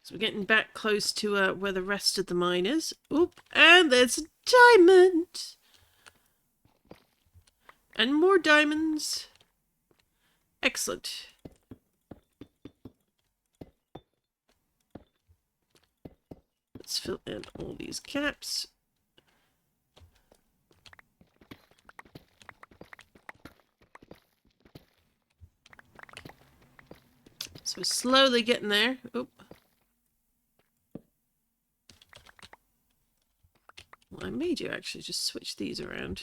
So we're getting back close to where the rest of the mine is. Oop, and there's a diamond! And more diamonds. Excellent. Let's fill in all these gaps. So we're slowly getting there. Oop. Well, I made you actually just switch these around.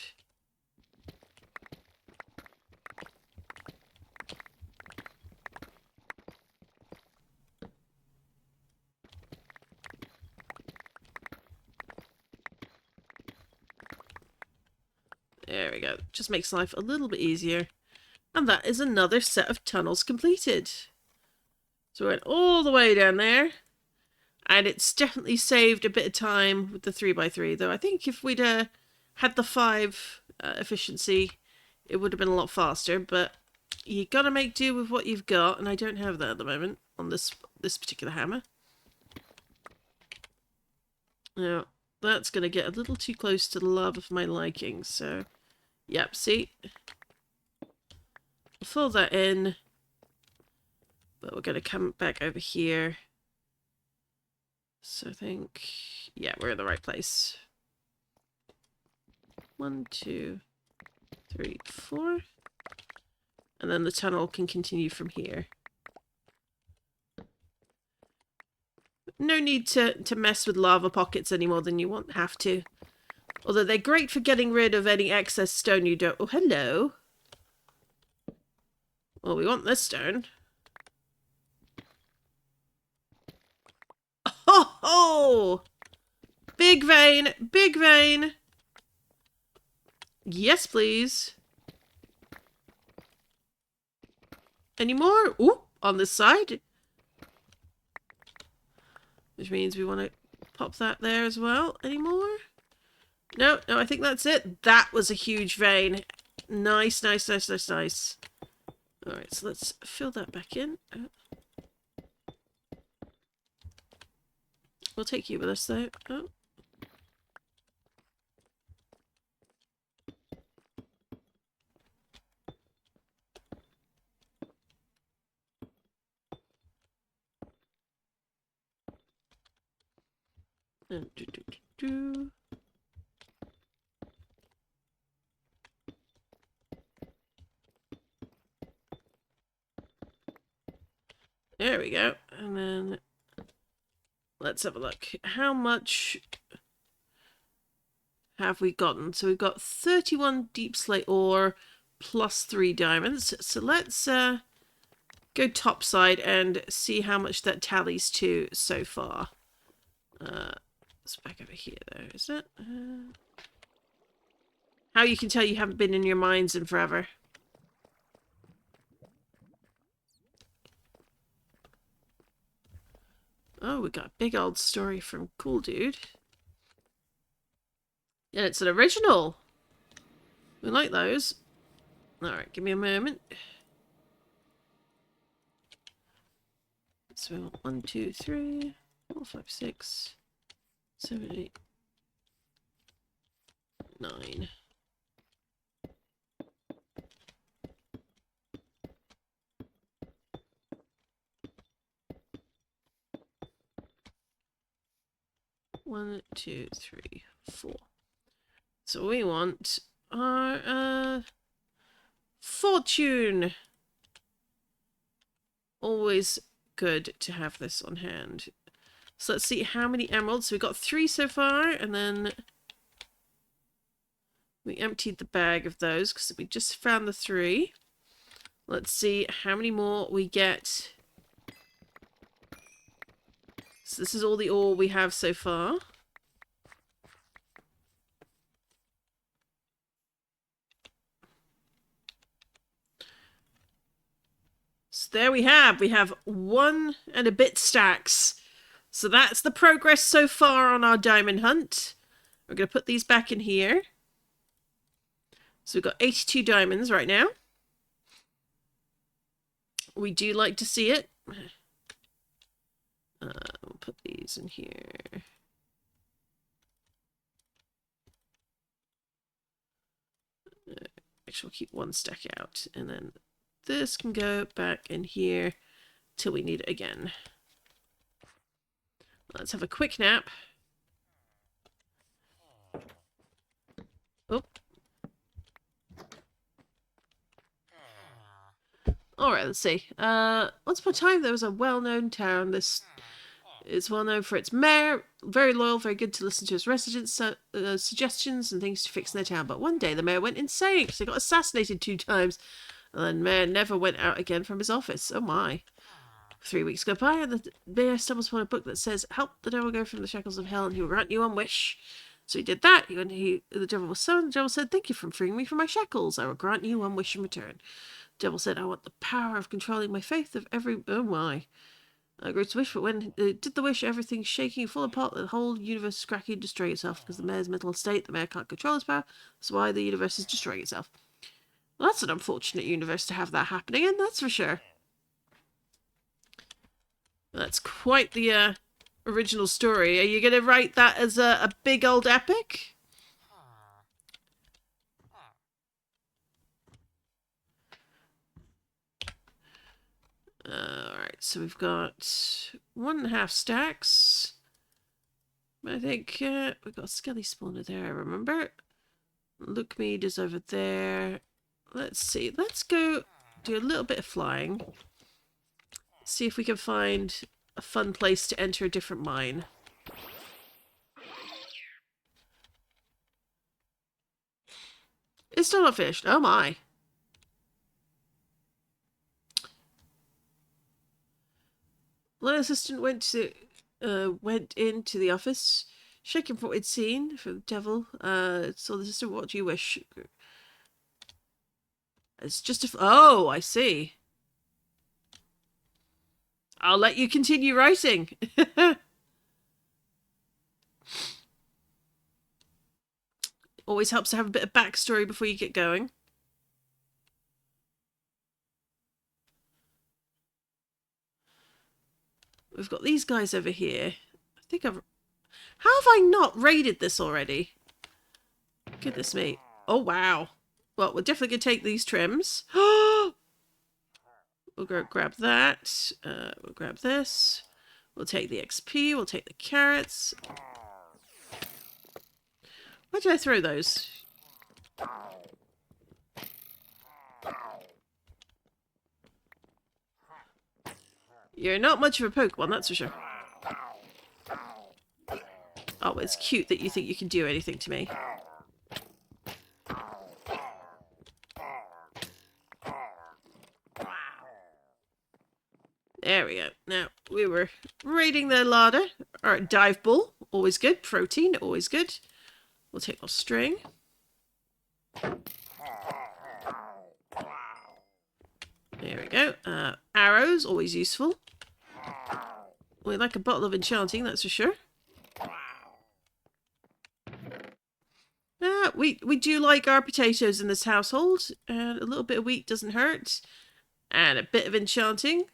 There we go. Just makes life a little bit easier. And that is another set of tunnels completed. So we went all the way down there. And it's definitely saved a bit of time with the 3x3. Though I think if we'd had the 5 efficiency, it would have been a lot faster. But you gotta make do with what you've got. And I don't have that at the moment on this particular hammer. Now, that's going to get a little too close to the lava for my liking. So, yep, see? We'll fill that in. But we're going to come back over here. So I think, yeah, we're in the right place. 1, 2, 3, 4. And then the tunnel can continue from here. No need to mess with lava pockets any more than you won't have to. Although they're great for getting rid of any excess stone you don't... Oh, hello. Well, we want this stone. Oh, oh! Big vein! Big vein! Yes, please. Any more? Ooh, on this side. Which means we want to pop that there as well. Any more? No, no, I think that's it. That was a huge vein. Nice, nice, nice, nice, nice. Alright, so let's fill that back in. We'll take you with us, though. Oh. And there we go. And then Let's have a look. How much have we gotten? So we've got 31 deep slate ore plus 3 diamonds. So let's go topside and see how much that tallies to so far. It's back over here though, is it? How you can tell you haven't been in your mines in forever. Oh, we got a big old story from Cool Dude. And it's an original. We like those. Alright, give me a moment. So we want 1, 2, 3, 4, 5, 6, 7, 8, 9. One, 2, 3, 4. So we want our fortune. Always good to have this on hand. So let's see how many emeralds. So we got 3 so far, and then we emptied the bag of those because we just found the 3. Let's see how many more we get. So this is all the ore we have so far. So there we have 1 and a bit stacks. So that's the progress so far on our diamond hunt. We're going to put these back in here. So we've got 82 diamonds right now. We do like to see it. We'll put these in here. Actually, we'll keep 1 stack out. And then this can go back in here till we need it again. Let's have a quick nap. Oh. Alright, let's see. Once upon a time, there was a well-known town. This is well known for its mayor. Very loyal, very good to listen to his residents' suggestions and things to fix in their town. But one day, the mayor went insane because he got assassinated 2 times. And then the mayor never went out again from his office. Oh my. 3 weeks go by, and the mayor stumbles upon a book that says, "Help the devil go from the shackles of hell, and he will grant you one wish." So he did that. The devil was summoned. The devil said, "Thank you for freeing me from my shackles. I will grant you one wish in return." The devil said, "I want the power of controlling my faith of every..." Oh my. I agreed to wish, but when it did the wish, everything's shaking, falling apart, the whole universe is cracking, destroying itself. Because the mayor's mental state, the mayor can't control his power. That's why the universe is destroying itself. Well, that's an unfortunate universe to have that happening in, that's for sure. That's quite the original story. Are you going to write that as a big old epic? Alright, so we've got 1.5 stacks. I think we've got a skelly spawner there, I remember. Look mead is over there. Let's see. Let's go do a little bit of flying. See if we can find a fun place to enter a different mine. It's still not finished. Oh my. Line assistant went into the office, shaking from what he'd seen from the devil. Saw the assistant. "What do you wish?" It's just a... Oh, I see. I'll let you continue writing. Always helps to have a bit of backstory before you get going. We've got these guys over here. I think I've... How have I not raided this already? Goodness me. Oh, wow. Well, we're definitely going to take these trims. We'll go grab that. We'll grab this. We'll take the XP. We'll take the carrots. Where did I throw those? You're not much of a Pokemon, that's for sure. Oh, it's cute that you think you can do anything to me. There we go. Now, we were raiding the larder. Alright, dive ball. Always good. Protein. Always good. We'll take our string. There we go. Arrows. Always useful. We like a bottle of enchanting, that's for sure. We do like our potatoes in this household. And a little bit of wheat doesn't hurt. And a bit of enchanting.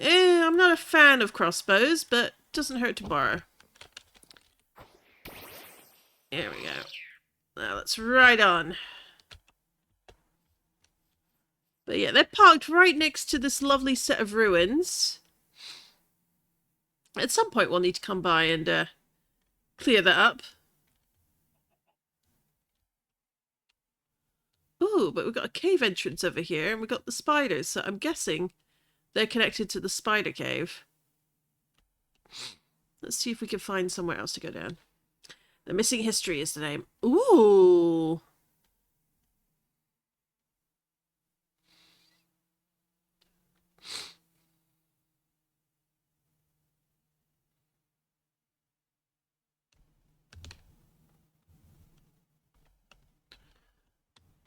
I'm not a fan of crossbows, but doesn't hurt to borrow. There we go. Now let's ride on. But yeah, they're parked right next to this lovely set of ruins. At some point we'll need to come by and clear that up. Ooh, but we've got a cave entrance over here, and we've got the spiders, so I'm guessing they're connected to the spider cave. Let's see if we can find somewhere else to go down. The Missing History is the name. Ooh!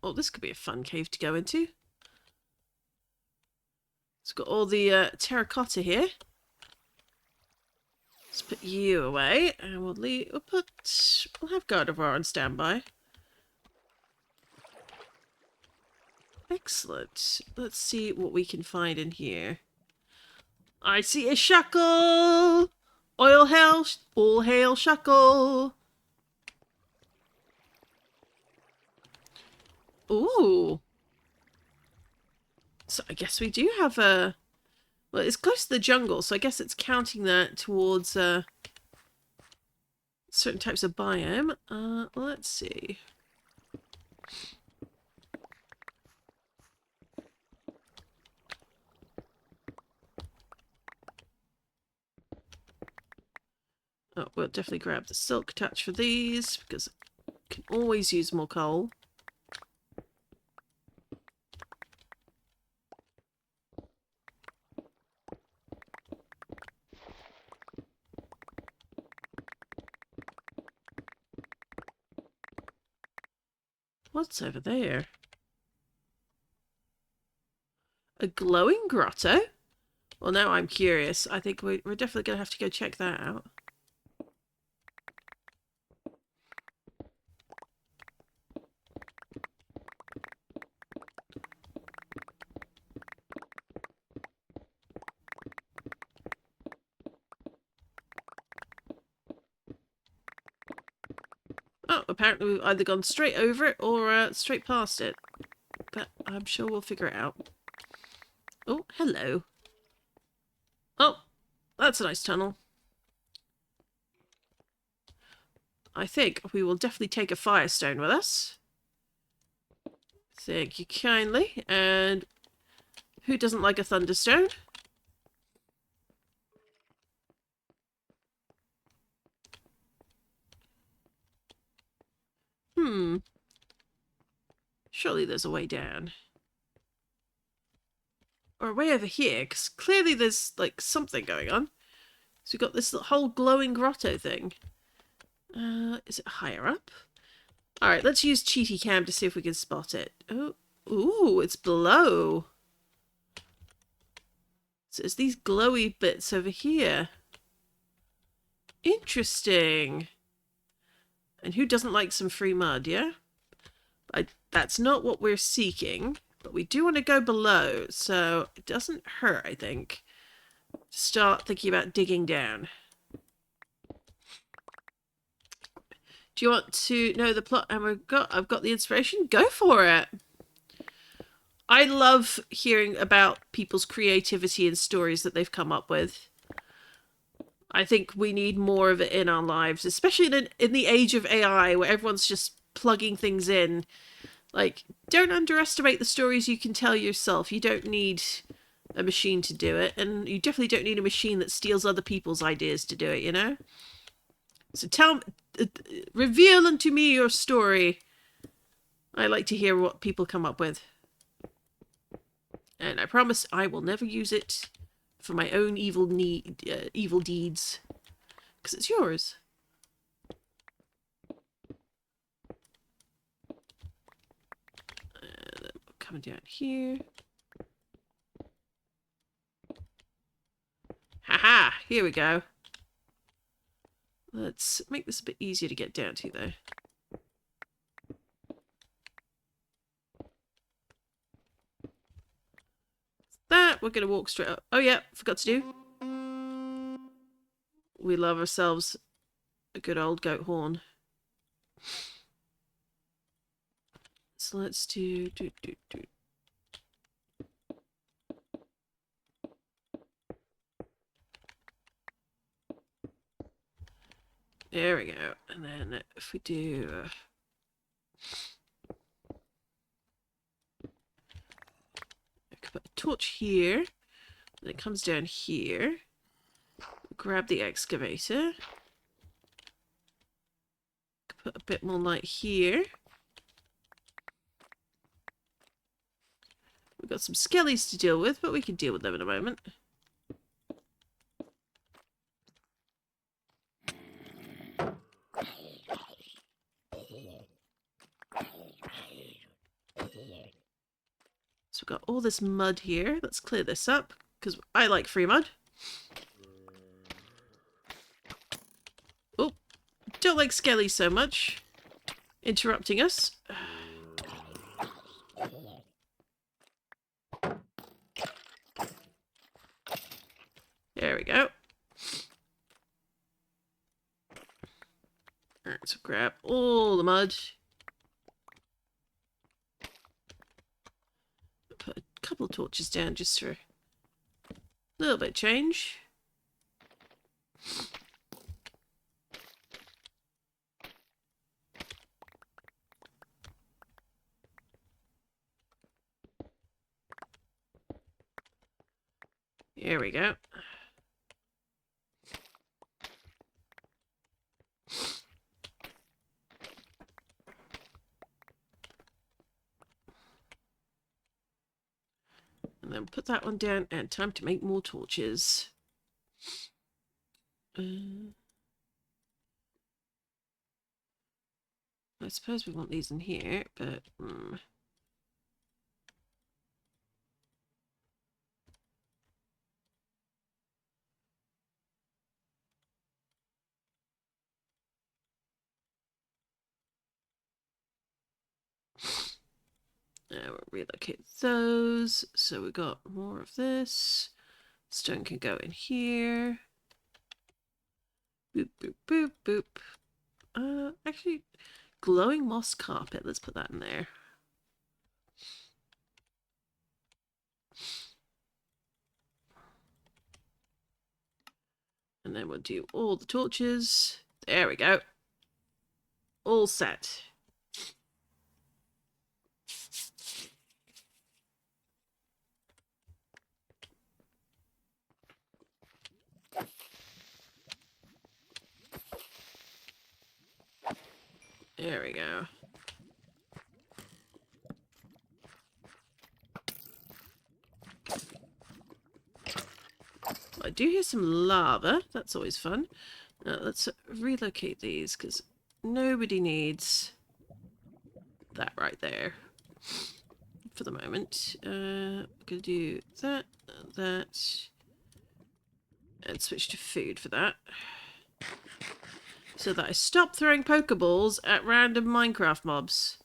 Oh, this could be a fun cave to go into. It's got all the terracotta here. Let's put you away, and we'll have Gardevoir on standby. Excellent. Let's see what we can find in here. I see a shackle! All hail shackle! Ooh. So I guess we do have a... Well, it's close to the jungle, so I guess it's counting that towards certain types of biome. Let's see. Oh, we'll definitely grab the silk touch for these, because I can always use more coal. What's over there? A glowing grotto? Well, now I'm curious. I think we're definitely going to have to go check that out. Oh, apparently we've either gone straight over it or straight past it. But I'm sure we'll figure it out. Oh, hello. Oh, that's a nice tunnel. I think we will definitely take a firestone with us. Thank you kindly. And who doesn't like a thunderstone? Surely there's a way down. Or a way over here, because clearly there's, like, something going on. So we've got this whole glowing grotto thing. Is it higher up? Alright, let's use Cheaty Cam to see if we can spot it. Oh, ooh, it's below. So it's these glowy bits over here. Interesting. And who doesn't like some free mud, yeah? That's not what we're seeking, but we do want to go below, so it doesn't hurt, I think, to start thinking about digging down. Do you want to know the plot? And I've got the inspiration. Go for it. I love hearing about people's creativity and stories that they've come up with. I think we need more of it in our lives, especially in the age of AI, where everyone's just plugging things in. Like, don't underestimate the stories you can tell yourself. You don't need a machine to do it, and you definitely don't need a machine that steals other people's ideas to do it, you know? So reveal unto me your story. I like to hear what people come up with. And I promise I will never use it for my own evil deeds. Because it's yours. Coming down here. Haha! Here we go. Let's make this a bit easier to get down to, though. That we're going to walk straight up. Oh yeah, forgot to do. We love ourselves a good old goat horn. So let's do. There we go. And then if we do... I could put a torch here. And it comes down here. Grab the excavator. Put a bit more light here. We've got some skellies to deal with, but we can deal with them in a moment. So we've got all this mud here. Let's clear this up, because I like free mud. Oh, don't like skellies so much. Interrupting us. There we go. Alright, so grab all the mud. Put a couple of torches down just for a little bit of change. Here we go. And then put that one down, and time to make more torches. I suppose we want these in here, but... Now we'll relocate those. So we got more of this. Stone can go in here. Boop, boop, boop, boop. Actually, glowing moss carpet. Let's put that in there. And then we'll do all the torches. There we go. All set. There we go. I do hear some lava. That's always fun. Now let's relocate these because nobody needs that right there for the moment. We're going to do that, that, and switch to food for that. So that I stop throwing Pokeballs at random Minecraft mobs.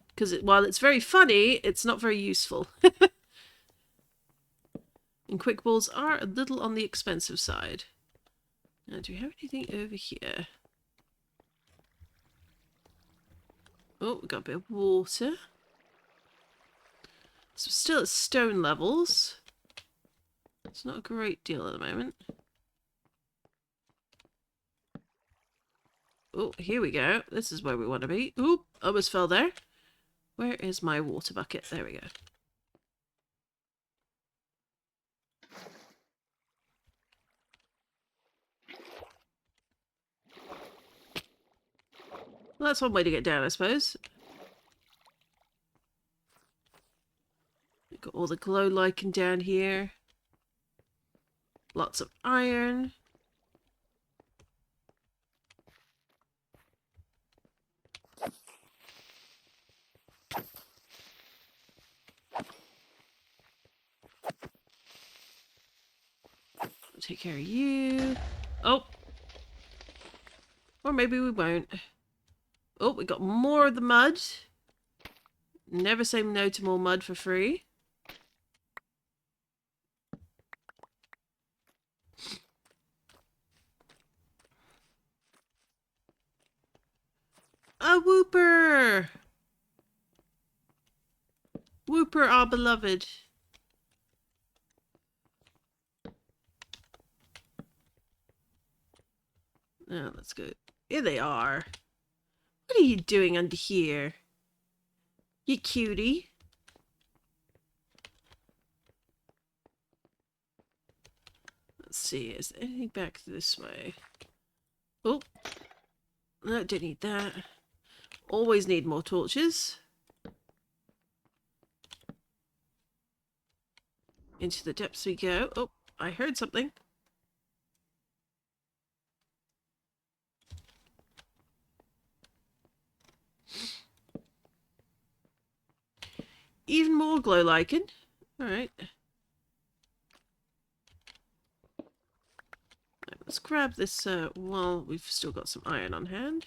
Because while it's very funny, it's not very useful. And quick balls are a little on the expensive side. Now, do we have anything over here? Oh, we've got a bit of water. So still at stone levels. It's not a great deal at the moment. Oh, here we go. This is where we want to be. Oop, almost fell there. Where is my water bucket? There we go. Well, that's one way to get down, I suppose. We've got all the glow lichen down here. Lots of iron. Take care of you. Oh. Or maybe we won't. Oh, we got more of the mud. Never say no to more mud for free. A whooper! Whooper, our beloved. Now, let's go. Here they are. What are you doing under here? You cutie. Let's see, is there anything back this way? Oh. No, don't need that. Always need more torches. Into the depths we go. Oh, I heard something. Even more glow lichen. Alright. Let's grab this while we've still got some iron on hand.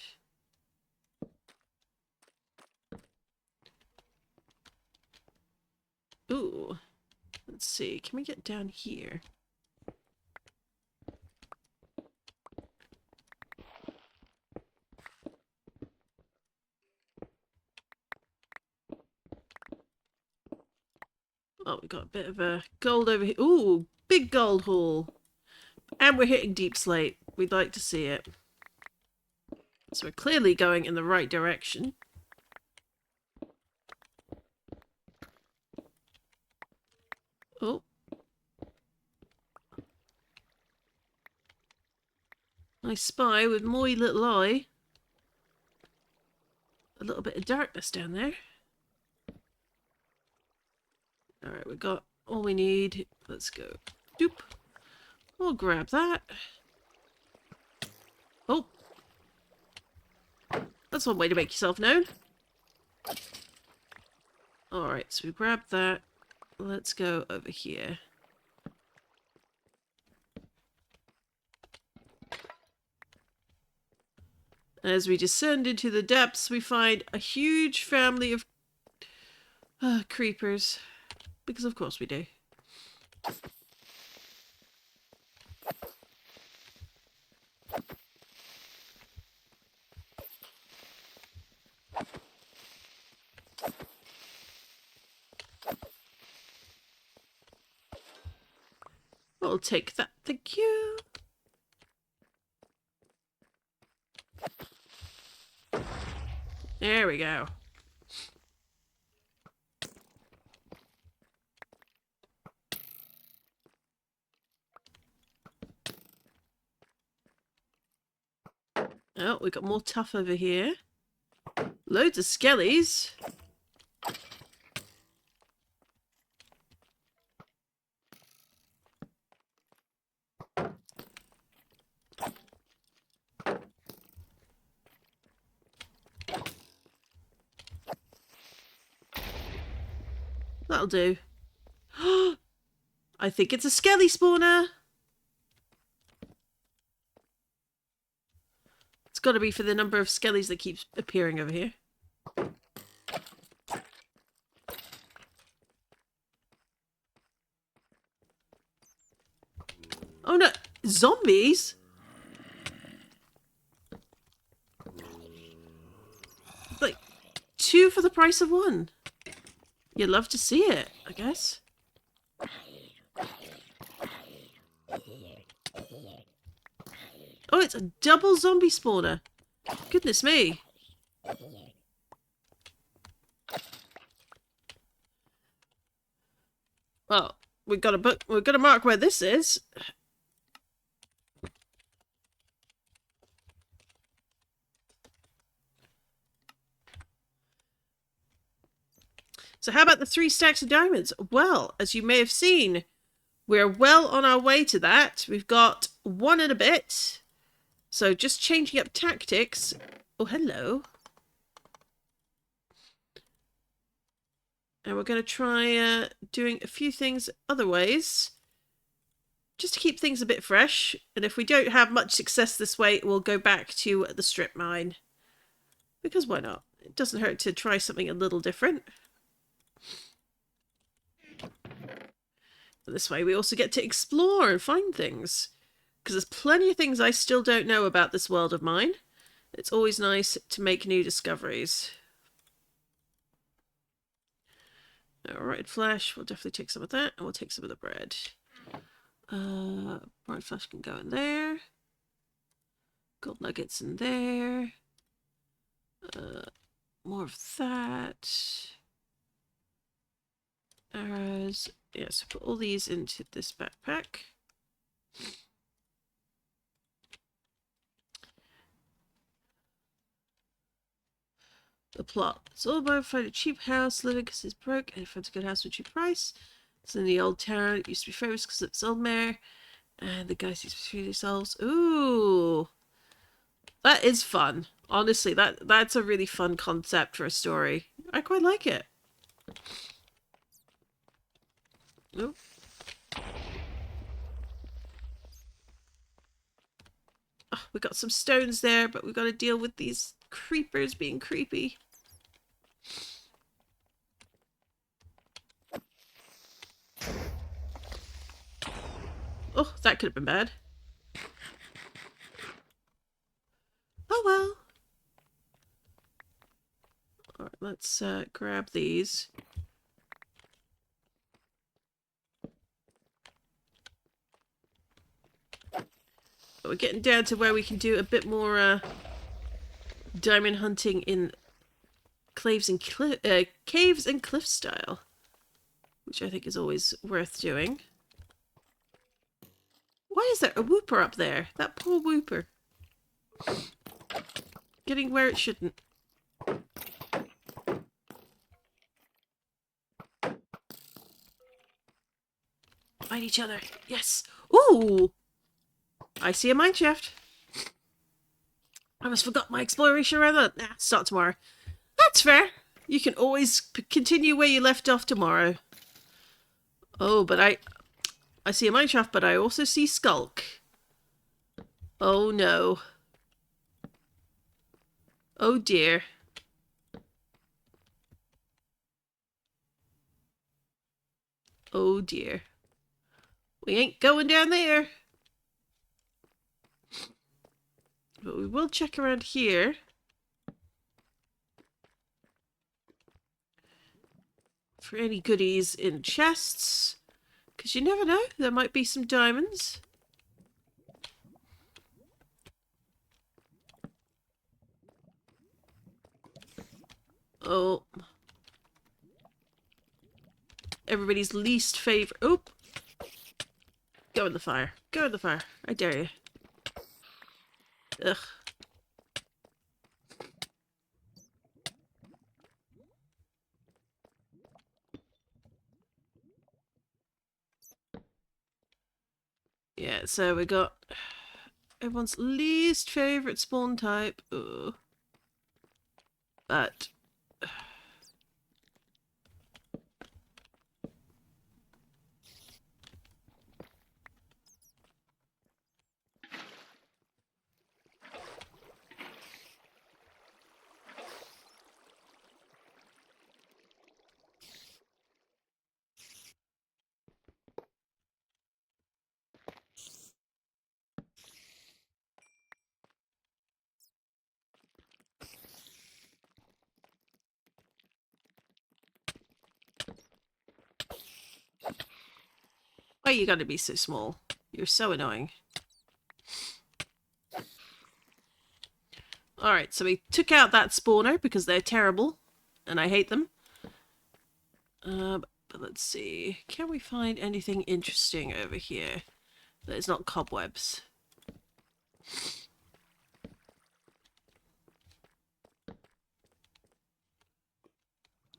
Ooh. Let's see. Can we get down here? Oh, we got a bit of a gold over here. Ooh, big gold haul. And we're hitting deep slate. We'd like to see it. So we're clearly going in the right direction. Oh. I spy with my little eye a little bit of darkness down there. Alright, we got all we need. Let's go. Doop. We'll grab that. Oh. That's one way to make yourself known. Alright, so we grab that. Let's go over here. As we descend into the depths, we find a huge family of creepers. Because of course we do. We'll take that, thank you. There we go. Oh, we got more tough over here. Loads of skellies. That'll do. I think it's a skelly spawner. It's got to be for the number of skellies that keeps appearing over here. Oh no, zombies? Like, 2 for the price of 1. You'd love to see it, I guess. Oh, it's a double zombie spawner. Goodness me. Well, we've got to mark where this is. So how about the 3 stacks of diamonds? Well, as you may have seen, we're well on our way to that. We've got 1 and a bit. So just changing up tactics. Oh, hello. And we're going to try doing a few things other ways, just to keep things a bit fresh. And if we don't have much success this way, we'll go back to the strip mine. Because why not? It doesn't hurt to try something a little different. This way we also get to explore and find things. Because there's plenty of things I still don't know about this world of mine. It's always nice to make new discoveries. Alright, flesh. We'll definitely take some of that. And we'll take some of the bread. Bright flesh can go in there. Gold nuggets in there. More of that. Arrows. Yeah, so put all these into this backpack. The plot. It's all about finding a cheap house, living because it's broke, and finds a good house for a cheap price. It's in the old town. It used to be famous because of its old mayor. And the guys used to treat themselves. Ooh. That is fun. Honestly, that's a really fun concept for a story. I quite like it. Oh. Oh, we got some stones there, but we've got to deal with these creepers being creepy. Oh, that could have been bad. Oh well. Alright, let's grab these. We're getting down to where we can do a bit more diamond hunting in caves and cliff style, which I think is always worth doing. Why is there a whooper up there? That poor whooper. Getting where it shouldn't. Fight each other. Yes. Ooh! I see a mine shaft. I almost forgot my exploration around that. Nah, start tomorrow. That's fair. You can always continue where you left off tomorrow. Oh, but I see a mine shaft, but I also see Skulk. Oh no. Oh dear. Oh dear. We ain't going down there. But we will check around here. For any goodies in chests. Because you never know, there might be some diamonds. Oh. Everybody's least favorite. Oop. Go in the fire. Go in the fire. I dare you. Ugh. Yeah, so we got everyone's least favorite spawn type. Ugh. But why you gotta be so small? You're so annoying. Alright, so we took out that spawner because they're terrible. And I hate them. But let's see. Can we find anything interesting over here that is not cobwebs?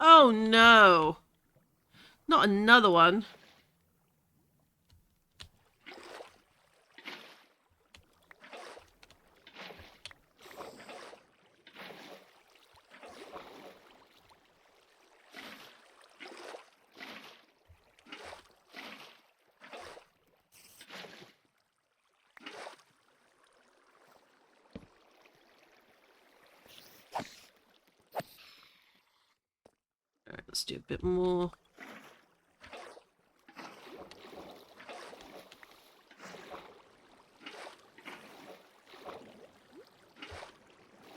Oh no! Not another one. Alright, let's do a bit more.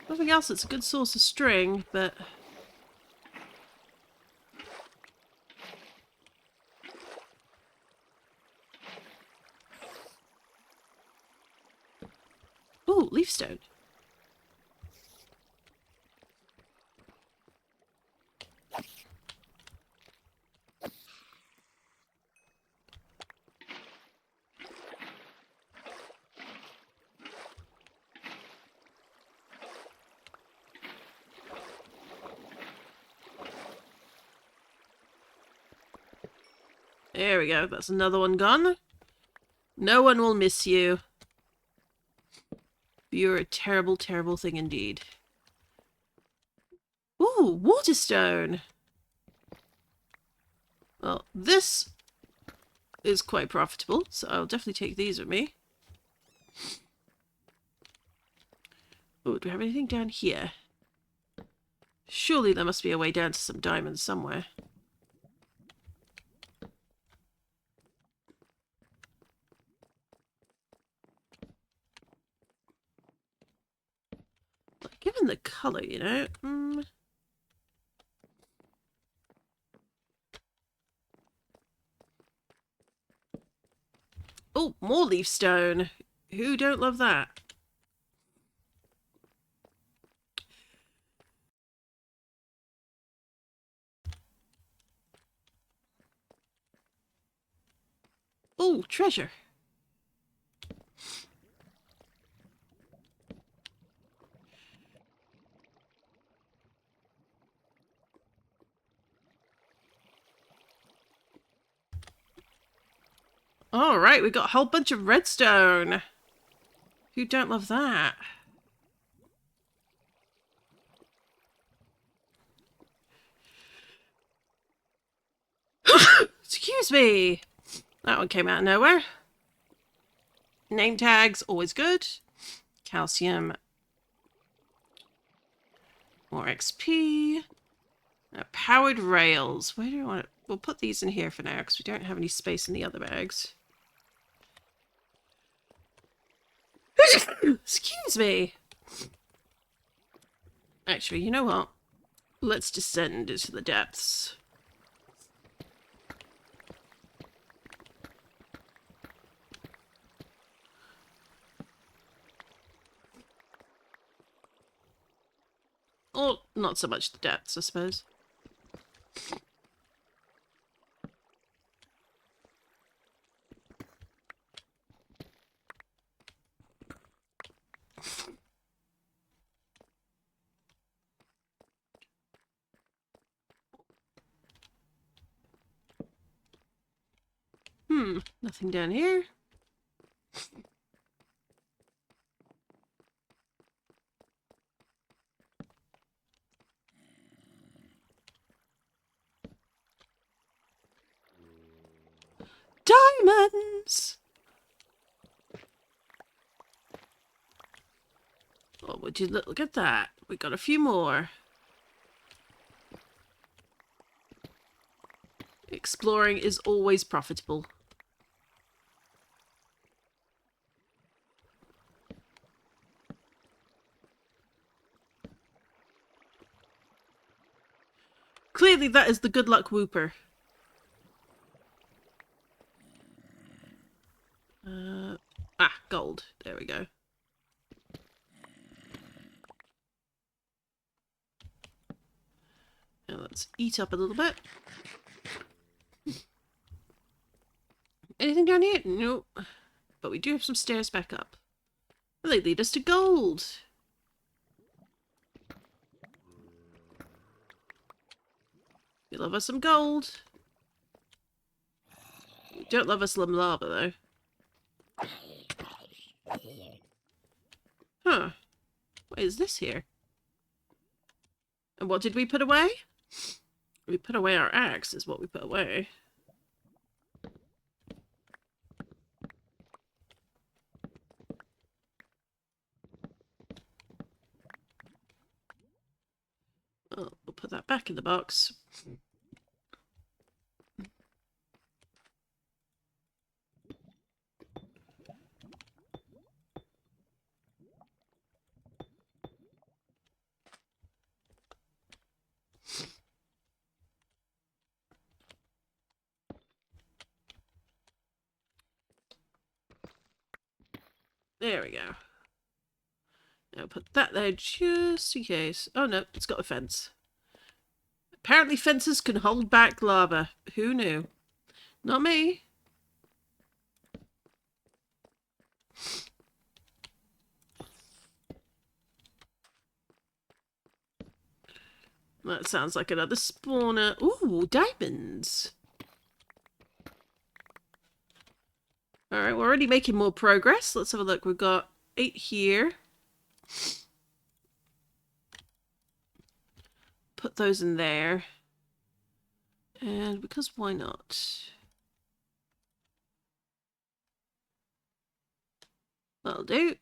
Nothing else that's a good source of string, but... Ooh, leafstone. There we go, that's another one gone. No one will miss you. You're a terrible, terrible thing indeed. Ooh, waterstone! Well, this is quite profitable, so I'll definitely take these with me. Oh, do we have anything down here? Surely there must be a way down to some diamonds somewhere. Given the colour, you know. Oh, more leaf stone. Who don't love that? Oh, treasure. All right, we got a whole bunch of redstone. Who don't love that? Excuse me. That one came out of nowhere. Name tags, always good. Calcium. More XP. Powered rails. Where do we want it? We'll put these in here for now because we don't have any space in the other bags. Excuse me. Actually, you know what? Let's descend into the depths. Or not so much the depths, I suppose. Nothing down here. Diamonds! Oh, would you look at that? We got a few more. Exploring is always profitable. Clearly that is the good luck whooper. Gold. There we go. Now let's eat up a little bit. Anything down here? Nope. But we do have some stairs back up. And they lead us to gold. We love us some gold. We don't love us some lava, though. Huh. What is this here? And what did we put away? We put away our axe, is what we put away. Oh, we'll put that back in the box. There we go. Now put that there just in case. Oh no, it's got a fence. Apparently fences can hold back lava. Who knew? Not me. That sounds like another spawner. Ooh, diamonds. Alright, we're already making more progress. Let's have a look. We've got 8 here. Put those in there. And because why not? That'll do.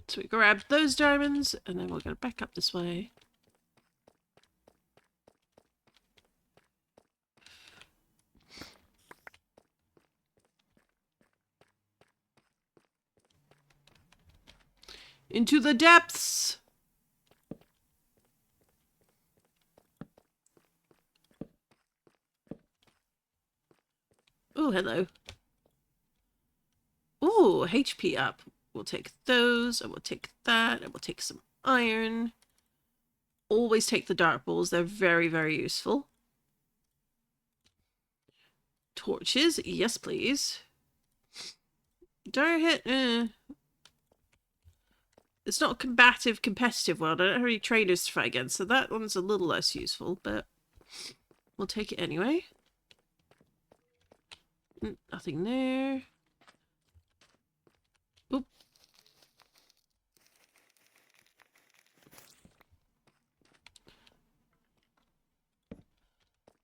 So we grab those diamonds and then we're going to back up this way. Into the depths! Oh, hello. Oh, HP up. We'll take those, and we'll take that, and we'll take some iron. Always take the dark balls. They're very, very useful. Torches. Yes, please. Dare hit. It's not a combative, competitive world. I don't have any trainers to fight against, so that one's a little less useful, but we'll take it anyway. Nothing there. Oop.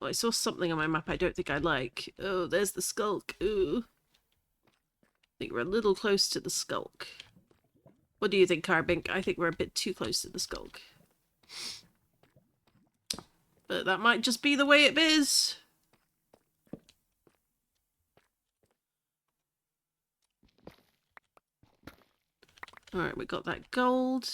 Oh, I saw something on my map I don't think I like. Oh, there's the skulk. Ooh. I think we're a little close to the skulk. What do you think, Carbink? I think we're a bit too close to the skulk. But that might just be the way it is. Alright, we got that gold.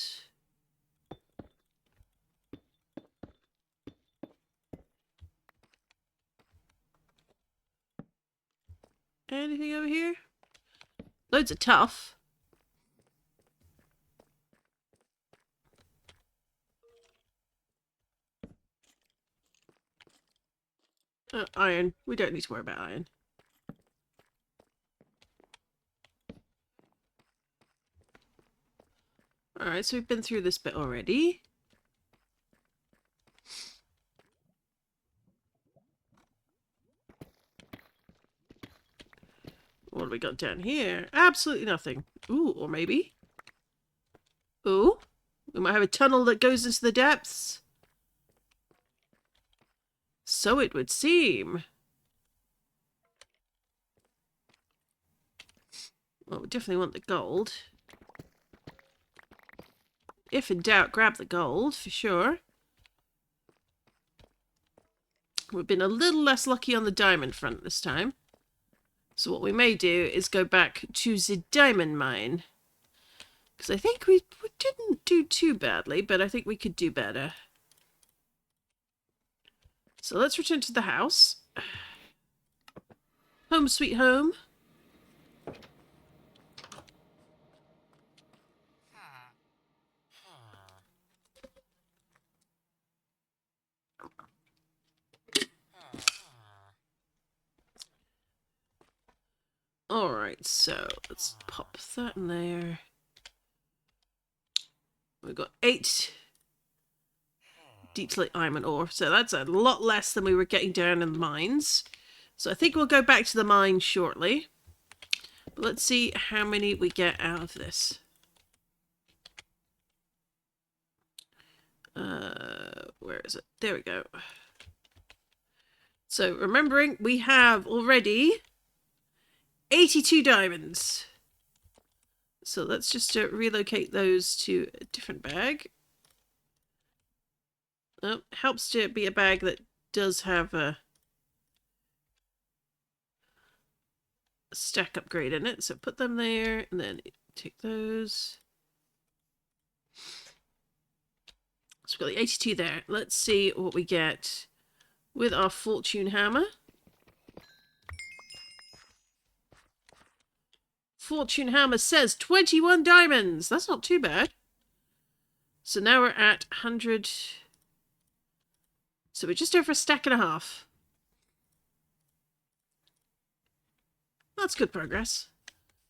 Anything over here? Loads of tough. Iron. We don't need to worry about iron. Alright, so we've been through this bit already. What have we got down here? Absolutely nothing. Ooh, or maybe. Ooh. We might have a tunnel that goes into the depths. So it would seem. Well, we definitely want the gold. If in doubt, grab the gold, for sure. We've been a little less lucky on the diamond front this time. So what we may do is go back to the diamond mine. Because I think we didn't do too badly, but I think we could do better. So let's return to the house. Home sweet home. Alright, so let's pop that in there. We've got 8 deep-slate iron ore, so that's a lot less than we were getting down in the mines. So I think we'll go back to the mine shortly. But let's see how many we get out of this. Where is it? There we go. So remembering, we have already 82 diamonds. So let's just relocate those to a different bag. Oh, helps to be a bag that does have a stack upgrade in it. So put them there and then take those. So we've got the 82 there. Let's see what we get with our fortune hammer. Fortune hammer says 21 diamonds. That's not too bad. So now we're at 100. So we're just over a stack and a half. That's good progress.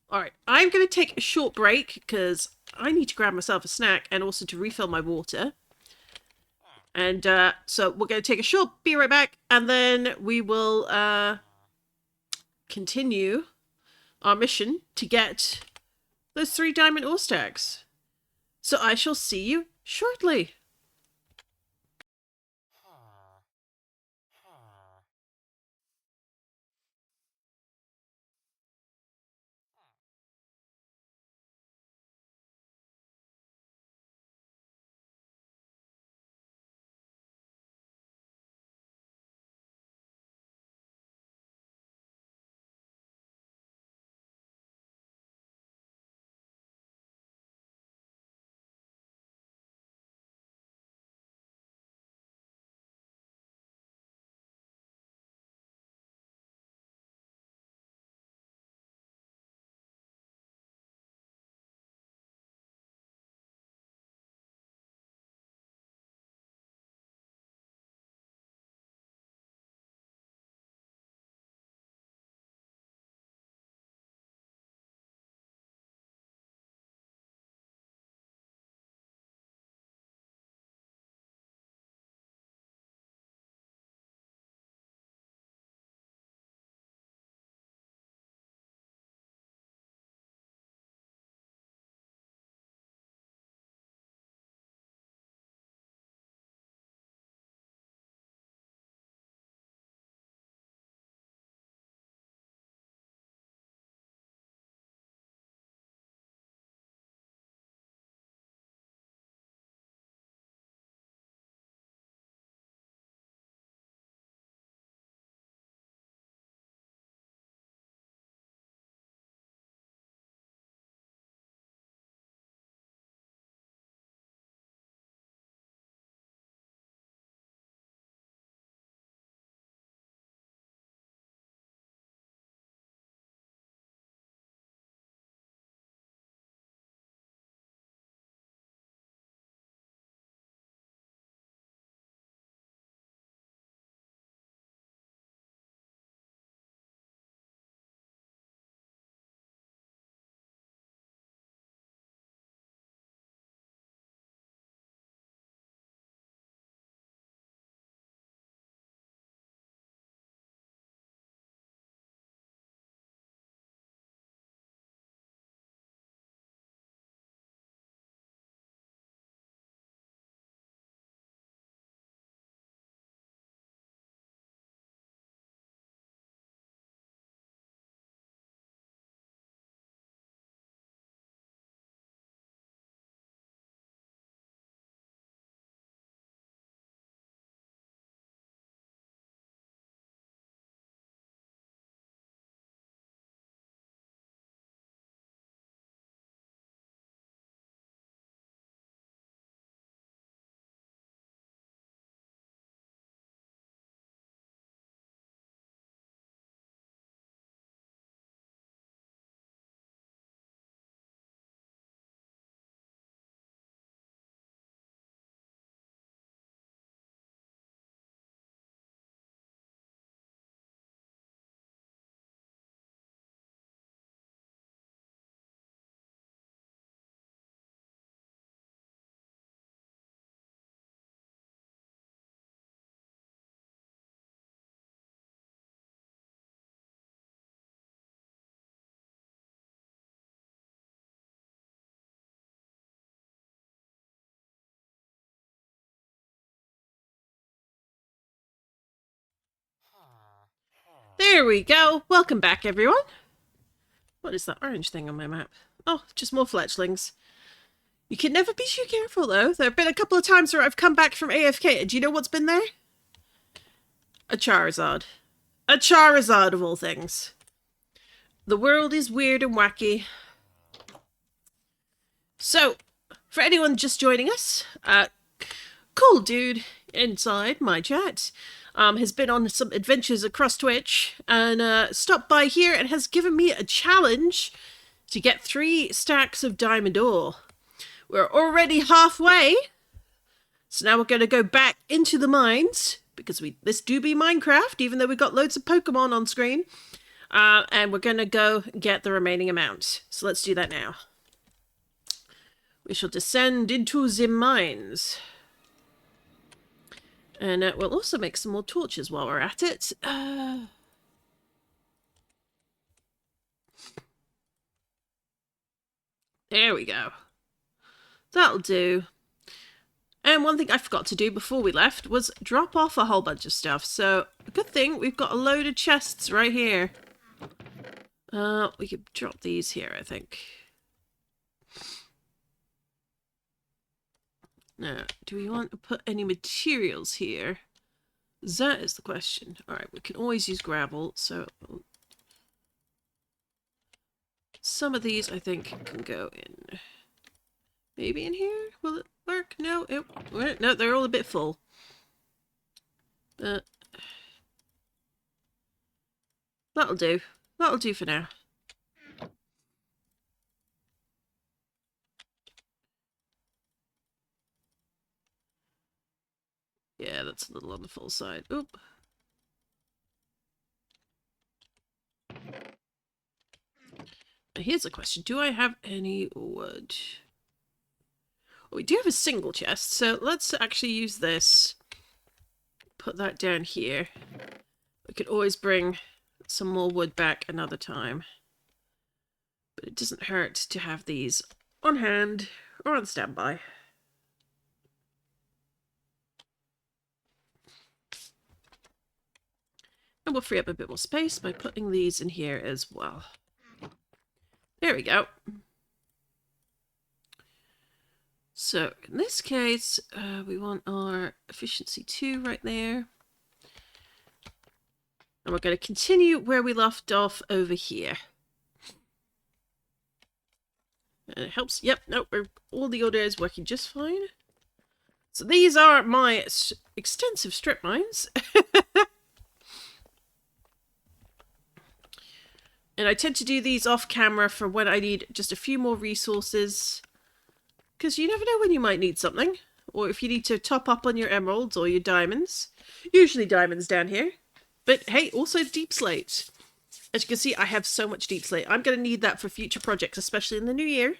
Alright, I'm going to take a short break because I need to grab myself a snack and also to refill my water. And so we're going to take a short, be right back, and then we will continue our mission to get those 3 diamond ore stacks. So I shall see you shortly. There we go. Welcome back, everyone. What is that orange thing on my map? Oh, just more fletchlings. You can never be too careful, though. There have been a couple of times where I've come back from AFK, and do you know what's been there? A Charizard. A Charizard, of all things. The world is weird and wacky. So, for anyone just joining us, cool dude inside my chat has been on some adventures across Twitch and stopped by here and has given me a challenge to get 3 stacks of diamond ore. We're already halfway, so now we're going to go back into the mines, because this do be Minecraft, even though we've got loads of Pokemon on screen, and we're going to go get the remaining amount. So let's do that now. We shall descend into the mines. And we'll also make some more torches while we're at it. There we go. That'll do. And one thing I forgot to do before we left was drop off a whole bunch of stuff. So, a good thing we've got a load of chests right here. We could drop these here, I think. Now, do we want to put any materials here? That is the question. Alright, we can always use gravel, so some of these I think can go in. Maybe in here? Will it work? No, no, they're all a bit full. That'll do. That'll do for now. Yeah, that's a little on the full side. Oop. Now here's a question. Do I have any wood? Well, we do have a single chest, so let's actually use this. Put that down here. We could always bring some more wood back another time. But it doesn't hurt to have these on hand or on standby. And we'll free up a bit more space by putting these in here as well. There we go. So in this case, we want our efficiency 2 right there. And we're going to continue where we left off over here. And it helps. Yep, no, all the order is working just fine. So these are my extensive strip mines. And I tend to do these off camera for when I need just a few more resources. Because you never know when you might need something. Or if you need to top up on your emeralds or your diamonds. Usually diamonds down here. But hey, also deep slate. As you can see, I have so much deep slate. I'm going to need that for future projects, especially in the new year.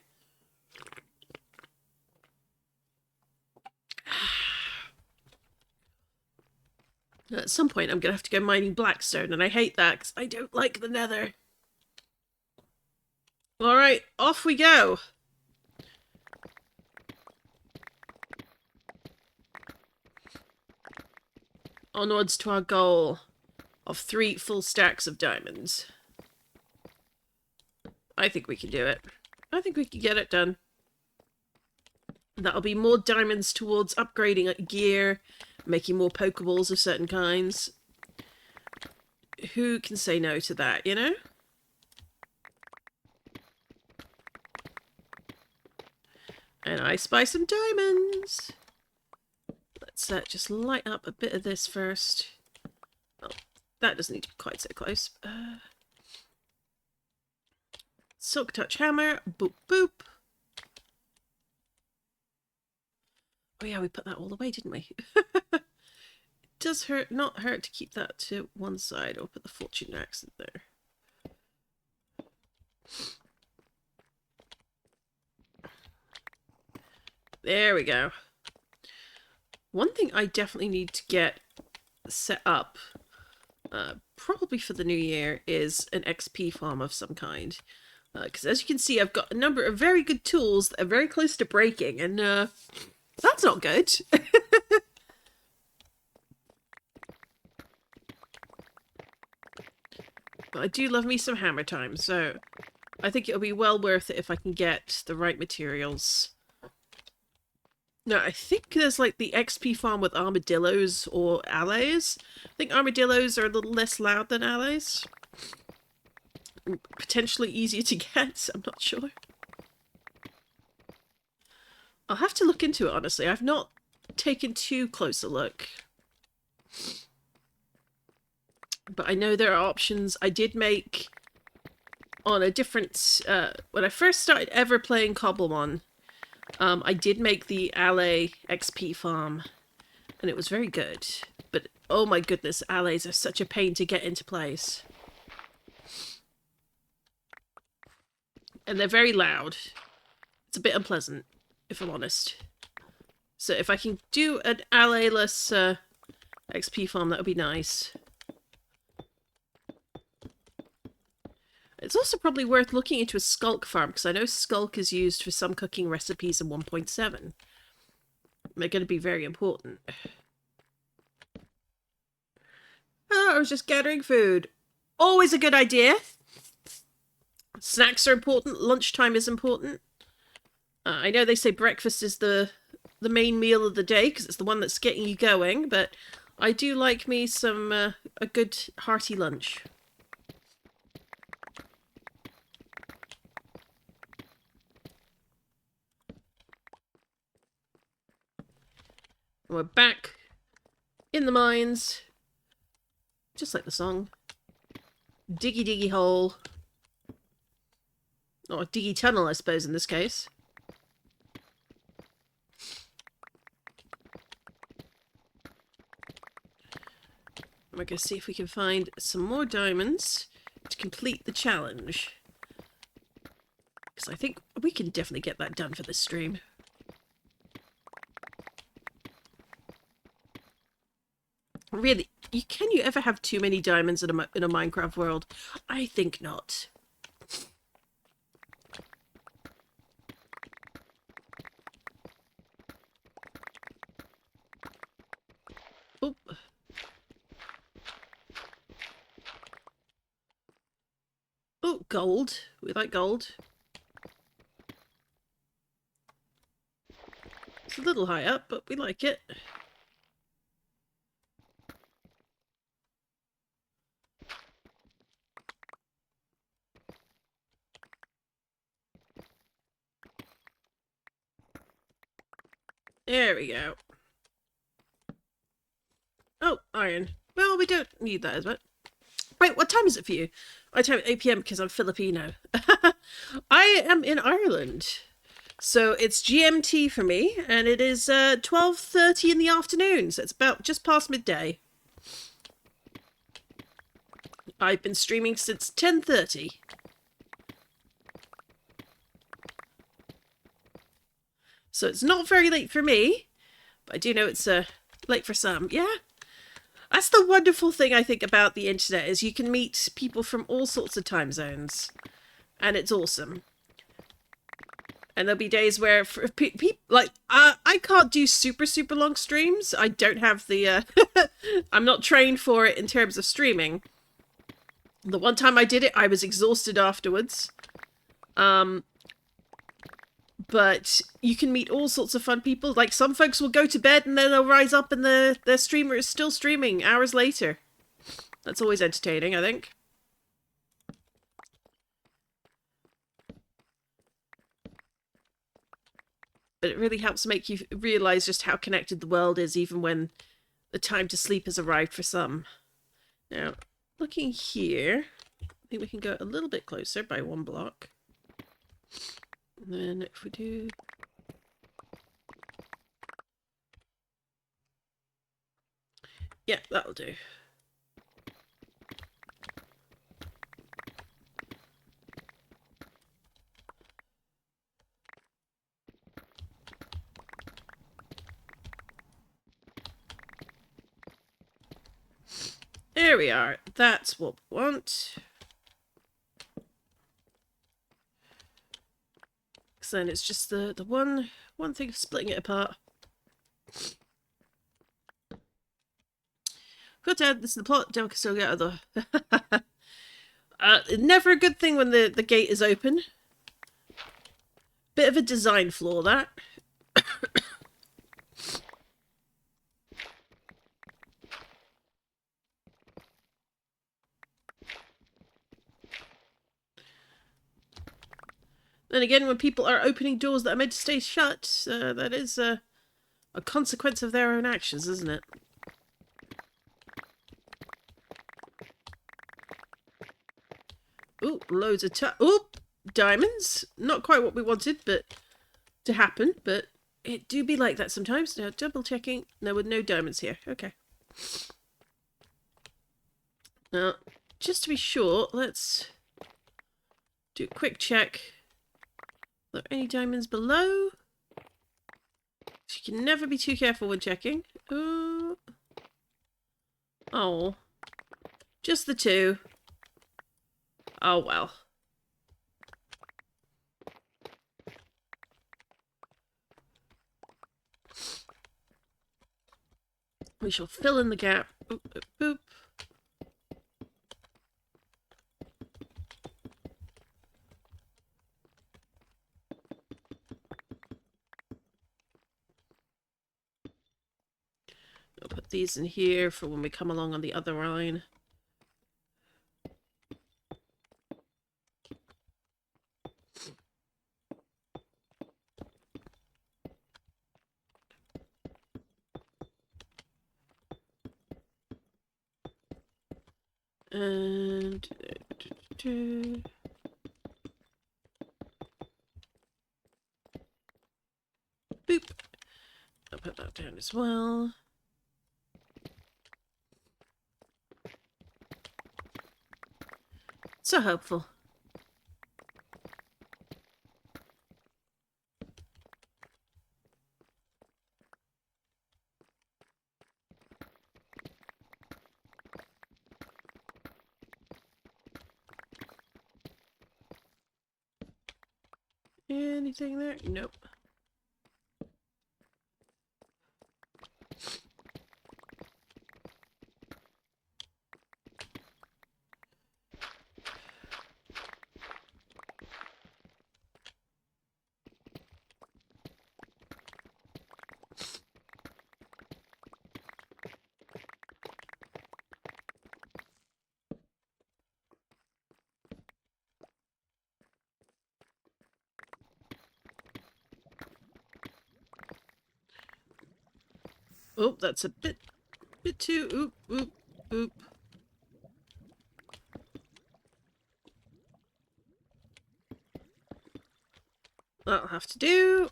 At some point, I'm going to have to go mining blackstone, and I hate that because I don't like the nether. Alright, off we go. Onwards to our goal of 3 full stacks of diamonds. I think we can do it. I think we can get it done. That'll be more diamonds towards upgrading gear, making more Pokeballs of certain kinds. Who can say no to that, you know? And I spy some diamonds. Let's just light up a bit of this first. Oh, that doesn't need to be quite so close. Silk touch hammer. Boop, boop. Oh yeah, we put that all away, didn't we? It does not hurt to keep that to one side. Or put the fortune axe in there. There we go. One thing I definitely need to get set up, probably for the new year, is an XP farm of some kind. Because as you can see, I've got a number of very good tools that are very close to breaking, and that's not good. But I do love me some hammer time, so I think it'll be well worth it if I can get the right materials. Now, I think there's like the XP farm with armadillos or allies. I think armadillos are a little less loud than allies. Potentially easier to get, I'm not sure. I'll have to look into it, honestly. I've not taken too close a look. But I know there are options. I did make on a different... when I first started ever playing Cobblemon, I did make the ally XP farm, and it was very good. But, oh my goodness, allies are such a pain to get into place. And they're very loud. It's a bit unpleasant, if I'm honest. So if I can do an ally-less XP farm, that would be nice. It's also probably worth looking into a skulk farm, because I know skulk is used for some cooking recipes in 1.7. They're going to be very important. Oh, I was just gathering food. Always a good idea. Snacks are important. Lunchtime is important. I know they say breakfast is the main meal of the day, because it's the one that's getting you going, but I do like me some a good hearty lunch. We're back in the mines, just like the song. Diggy diggy hole. Or diggy tunnel, I suppose, in this case. We're going to see if we can find some more diamonds to complete the challenge. Because I think we can definitely get that done for this stream. Really, can you ever have too many diamonds in a Minecraft world? I think not. Oh. Oh, gold. We like gold. It's a little high up, but we like it. There we go. Oh, iron. Well, we don't need that as much. Wait, what time is it for you? I time at 8 PM because I'm Filipino. I am in Ireland. So it's GMT for me, and it is 12:30 in the afternoon, so it's about just past midday. I've been streaming since 10:30. So it's not very late for me, but I do know it's late for some. Yeah. That's the wonderful thing I think about the internet, is you can meet people from all sorts of time zones. And it's awesome. And there'll be days where like I can't do super long streams. I don't have the I'm not trained for it in terms of streaming. The one time I did it, I was exhausted afterwards. But you can meet all sorts of fun people. Like, some folks will go to bed and then they'll rise up and their streamer is still streaming hours later. That's always entertaining, I think. But it really helps make you realise just how connected the world is, even when the time to sleep has arrived for some. Now, looking here, I think we can go a little bit closer by 1 block. And then if we do... Yeah, that'll do. There we are. That's what we want. Because then it's just the one thing of splitting it apart. Good, Dad. This is the plot. Devil can still get other. Never a good thing when the gate is open. Bit of a design flaw, that. Then again, when people are opening doors that are meant to stay shut, that is a consequence of their own actions, isn't it? Ooh, loads of diamonds. Not quite what we wanted, but to happen. But it do be like that sometimes. Now, double checking. No, with no diamonds here. Okay. Now, just to be sure, let's do a quick check. Are there any diamonds below? You can never be too careful when checking. Ooh. Oh. Just the two. Oh, well. We shall fill in the gap. Oop, oop, oop. I'll put these in here for when we come along on the other line. And boop. I'll put that down as well. So helpful. Anything there? Nope. Oh, that's a bit too oop, oop, oop. That'll have to do.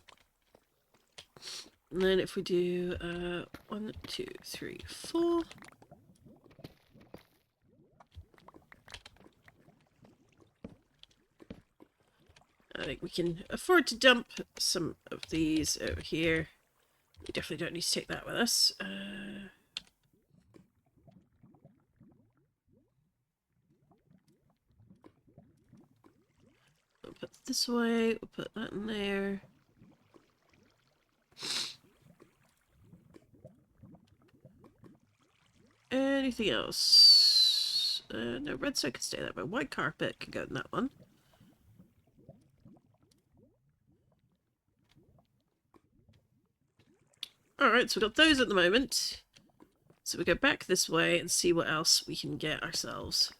And then if we do 1, 2, 3, 4. I think we can afford to dump some of these over here. We definitely don't need to take that with us. We'll put it this way. We'll put that in there. Anything else? No, redstone can stay there, but white carpet can go in that one. Alright, so we've got those at the moment. So we go back this way and see what else we can get ourselves.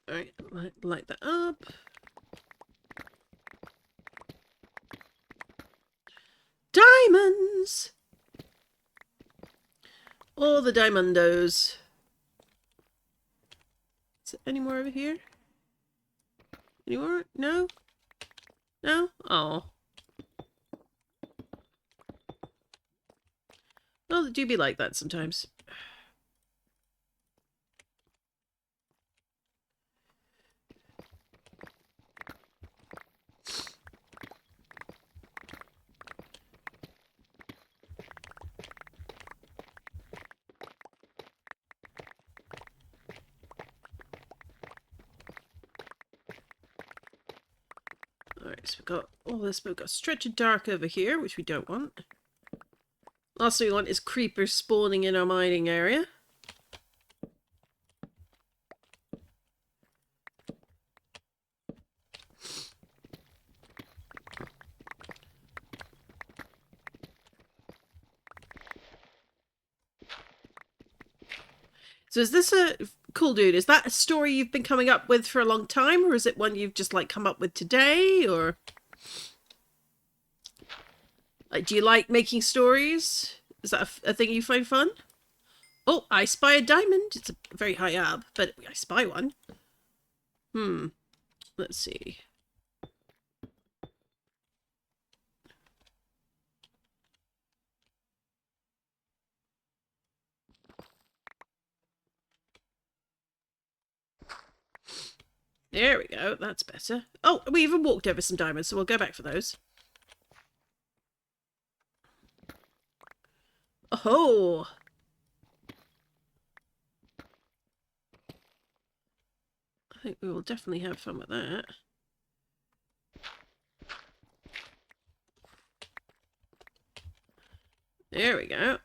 Alright, light that up. Diamonds! All the diamondos. Is there any more over here? Any more? No? No? Oh. Well, it do be like that sometimes. Alright, so we've got all this, but we've got a stretch of dark over here, which we don't want. Last thing we want is creepers spawning in our mining area. So is this a... Cool, dude. Is that a story you've been coming up with for a long time, or is it one you've just, like, come up with today, or... Like, do you like making stories? Is that a thing you find fun? Oh, I spy a diamond. It's a very high up, but I spy one. Let's see. There we go. That's better. Oh, we even walked over some diamonds, so we'll go back for those. Oh! I think we will definitely have fun with that. There we go.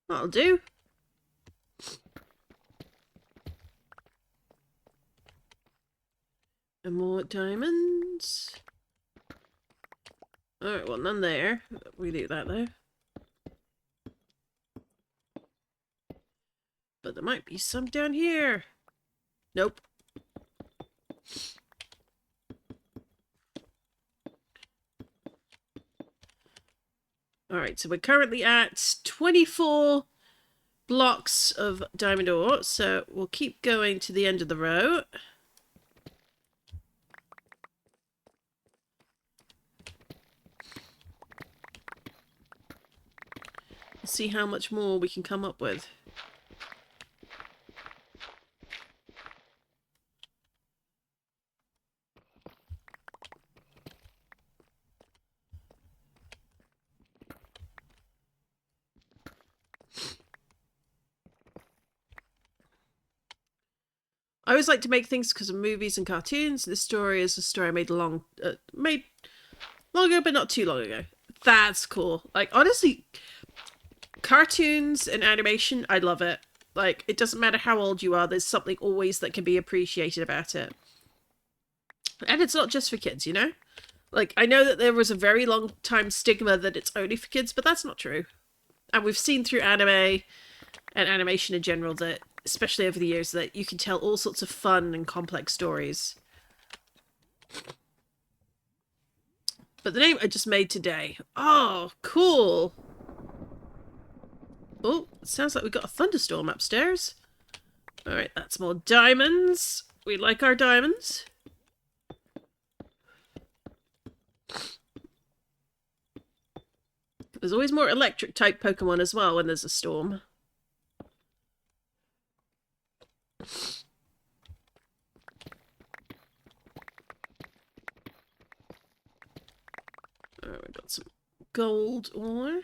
That'll do. And more diamonds. Alright, well, none there. We do that, though. But there might be some down here. Nope. Alright, so we're currently at 24 blocks of diamond ore, so we'll keep going to the end of the row. See how much more we can come up with. I always like to make things because of movies and cartoons. This story is a story I made long ago, but not too long ago. That's cool. Like, honestly, cartoons and animation, I love it. Like, it doesn't matter how old you are, there's something always that can be appreciated about it. And it's not just for kids, you know? Like, I know that there was a very long time stigma that it's only for kids, but that's not true. And we've seen through anime and animation in general that, especially over the years, that you can tell all sorts of fun and complex stories. But the name I just made today. Oh, cool. Oh, it sounds like we've got a thunderstorm upstairs. Alright, that's more diamonds. We like our diamonds. There's always more electric type Pokemon as well when there's a storm. Alright, we've got some gold ore.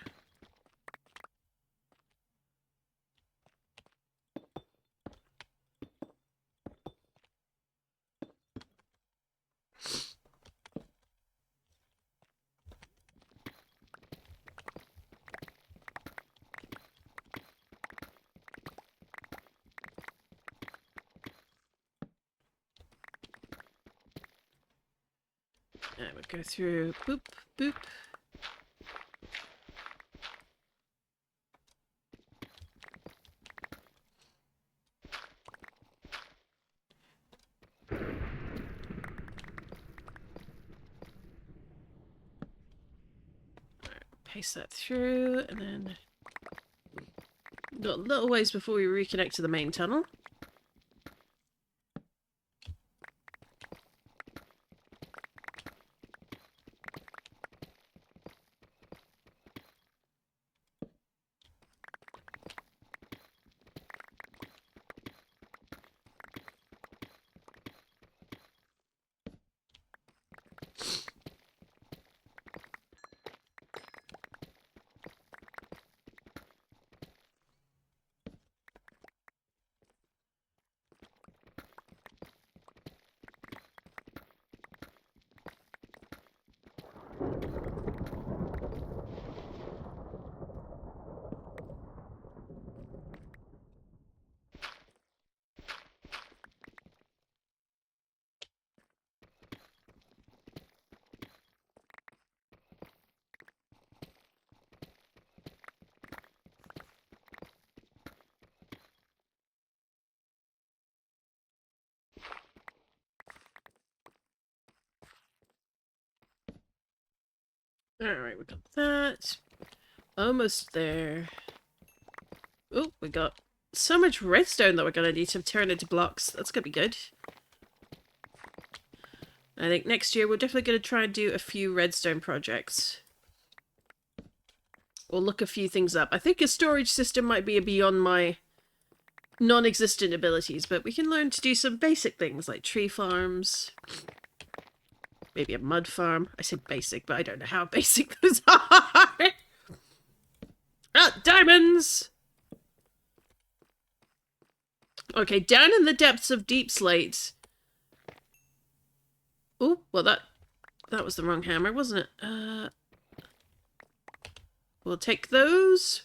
And we go through boop, boop. Paste that through, and then got a little ways before we reconnect to the main tunnel. Alright, we got that. Almost there. Oh, we got so much redstone that we're gonna need to turn into blocks. That's gonna be good. I think next year we're definitely gonna try and do a few redstone projects. Or look a few things up. I think a storage system might be beyond my non-existent abilities, but we can learn to do some basic things like tree farms. Maybe a mud farm. I said basic, but I don't know how basic those are. Ah, diamonds! Okay, down in the depths of deep slate. Oh, well that was the wrong hammer, wasn't it? We'll take those.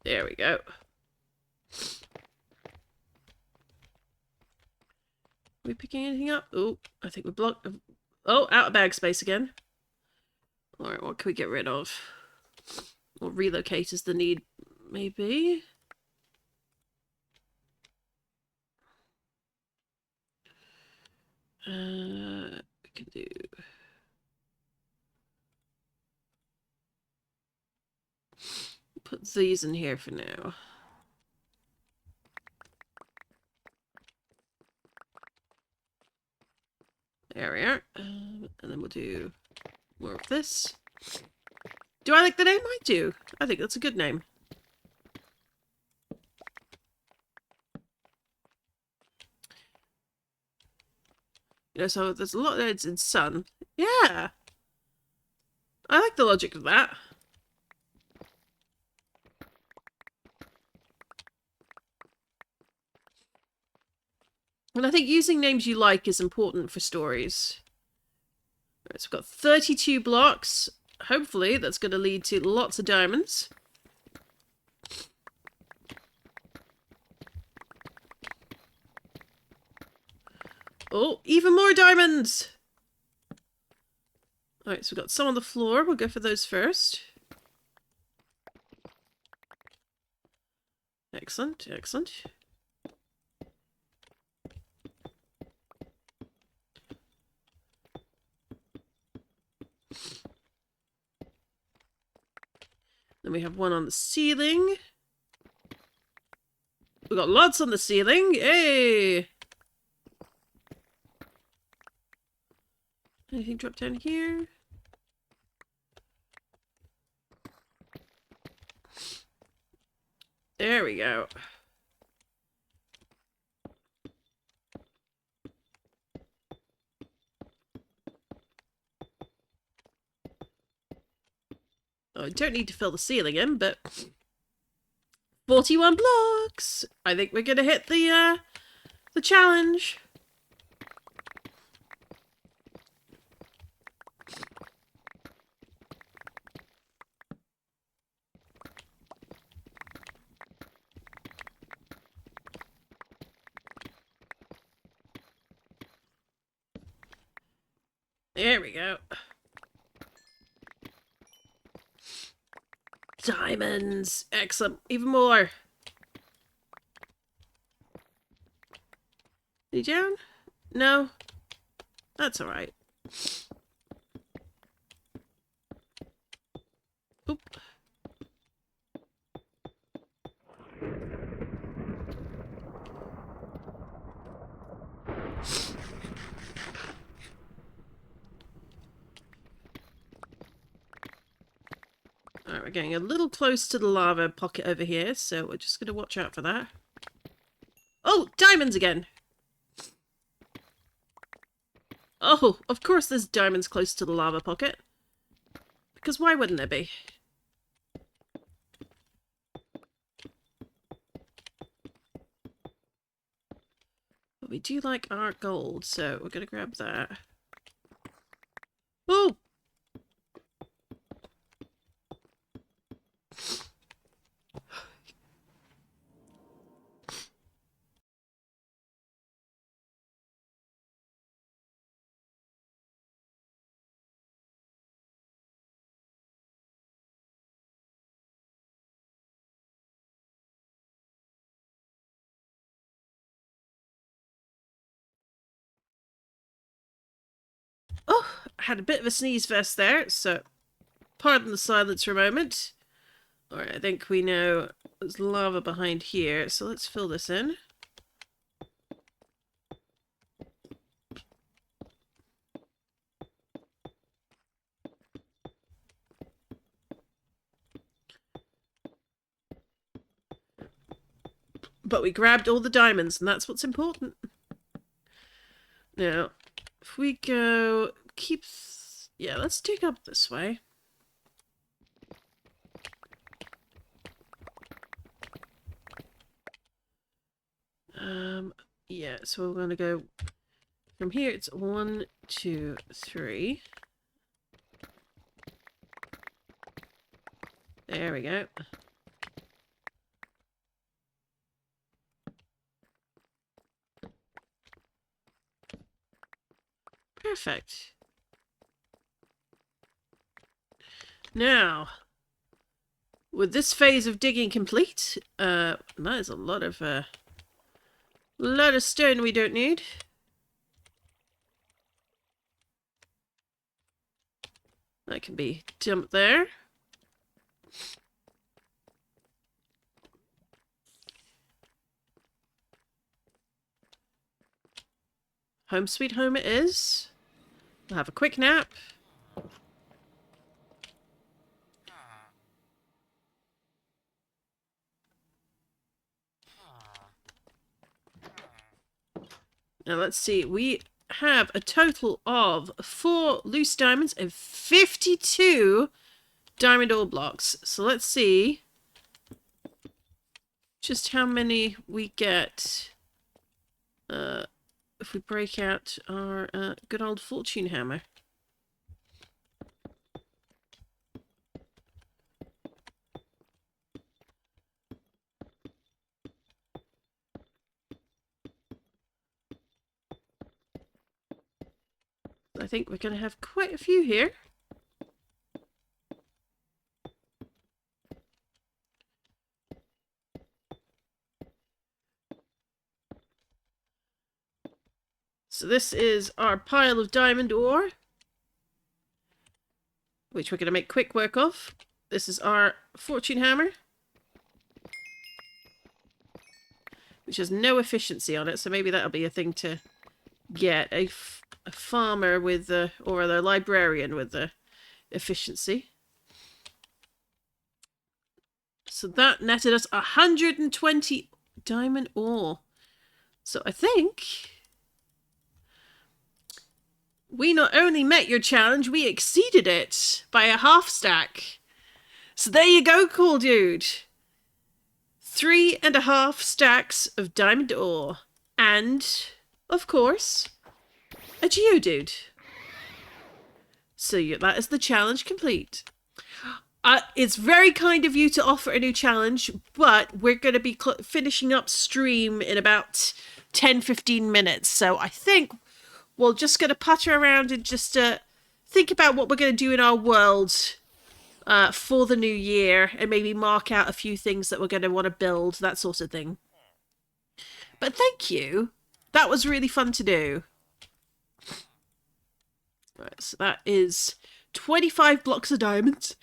There we go. Are we picking anything up? Oh, I think we're blocked. Oh, out of bag space again. Alright, what can we get rid of? Or relocate is the need, maybe? We can do... Put these in here for now. There we are. And then we'll do more of this. Do I like the name? I do. I think that's a good name. You know, so there's a lot that it's in sun. Yeah. I like the logic of that. And I think using names you like is important for stories. Right, so we've got 32 blocks. Hopefully that's going to lead to lots of diamonds. Oh, even more diamonds! Alright, so we've got some on the floor. We'll go for those first. Excellent, excellent. Then we have one on the ceiling. We got lots on the ceiling. Hey! Anything drop down here? There we go. Oh, I don't need to fill the ceiling in, but 41 blocks. I think we're gonna hit the challenge. There we go. Diamonds! Excellent. Even more. Are you down? No? That's alright. Oop. Alright, we're getting a little close to the lava pocket over here, so we're just going to watch out for that. Oh, diamonds again! Oh, of course there's diamonds close to the lava pocket. Because why wouldn't there be? But we do like our gold, so we're going to grab that. Oh! had a bit of a sneeze fest there, so pardon the silence for a moment. Alright, I think we know there's lava behind here, so let's fill this in. But we grabbed all the diamonds, and that's what's important. Now, if we go... Yeah, let's dig up this way. Yeah, so we're going to go... From here, it's 1, 2, 3. There we go. Perfect. Now, with this phase of digging complete, that is a lot of stone we don't need. That can be dumped there. Home sweet home it is. We'll have a quick nap. Now let's see, we have a total of 4 loose diamonds and 52 diamond ore blocks. So let's see just how many we get if we break out our good old fortune hammer. I think we're going to have quite a few here. So this is our pile of diamond ore, which we're going to make quick work of. This is our fortune hammer, which has no efficiency on it, so maybe that'll be a thing to get. A farmer with the, or a librarian with the efficiency. So that netted us 120 diamond ore. So I think we not only met your challenge, we exceeded it by a half stack. So there you go, cool dude. 3.5 stacks of diamond ore. And, of course, a Geodude. So that is the challenge complete. It's very kind of you to offer a new challenge, but we're going to be finishing up stream in about 10-15 minutes. So I think we're just going to putter around and just think about what we're going to do in our world for the new year, and maybe mark out a few things that we're going to want to build, that sort of thing. But thank you. That was really fun to do. Right, so that is 25 blocks of diamonds.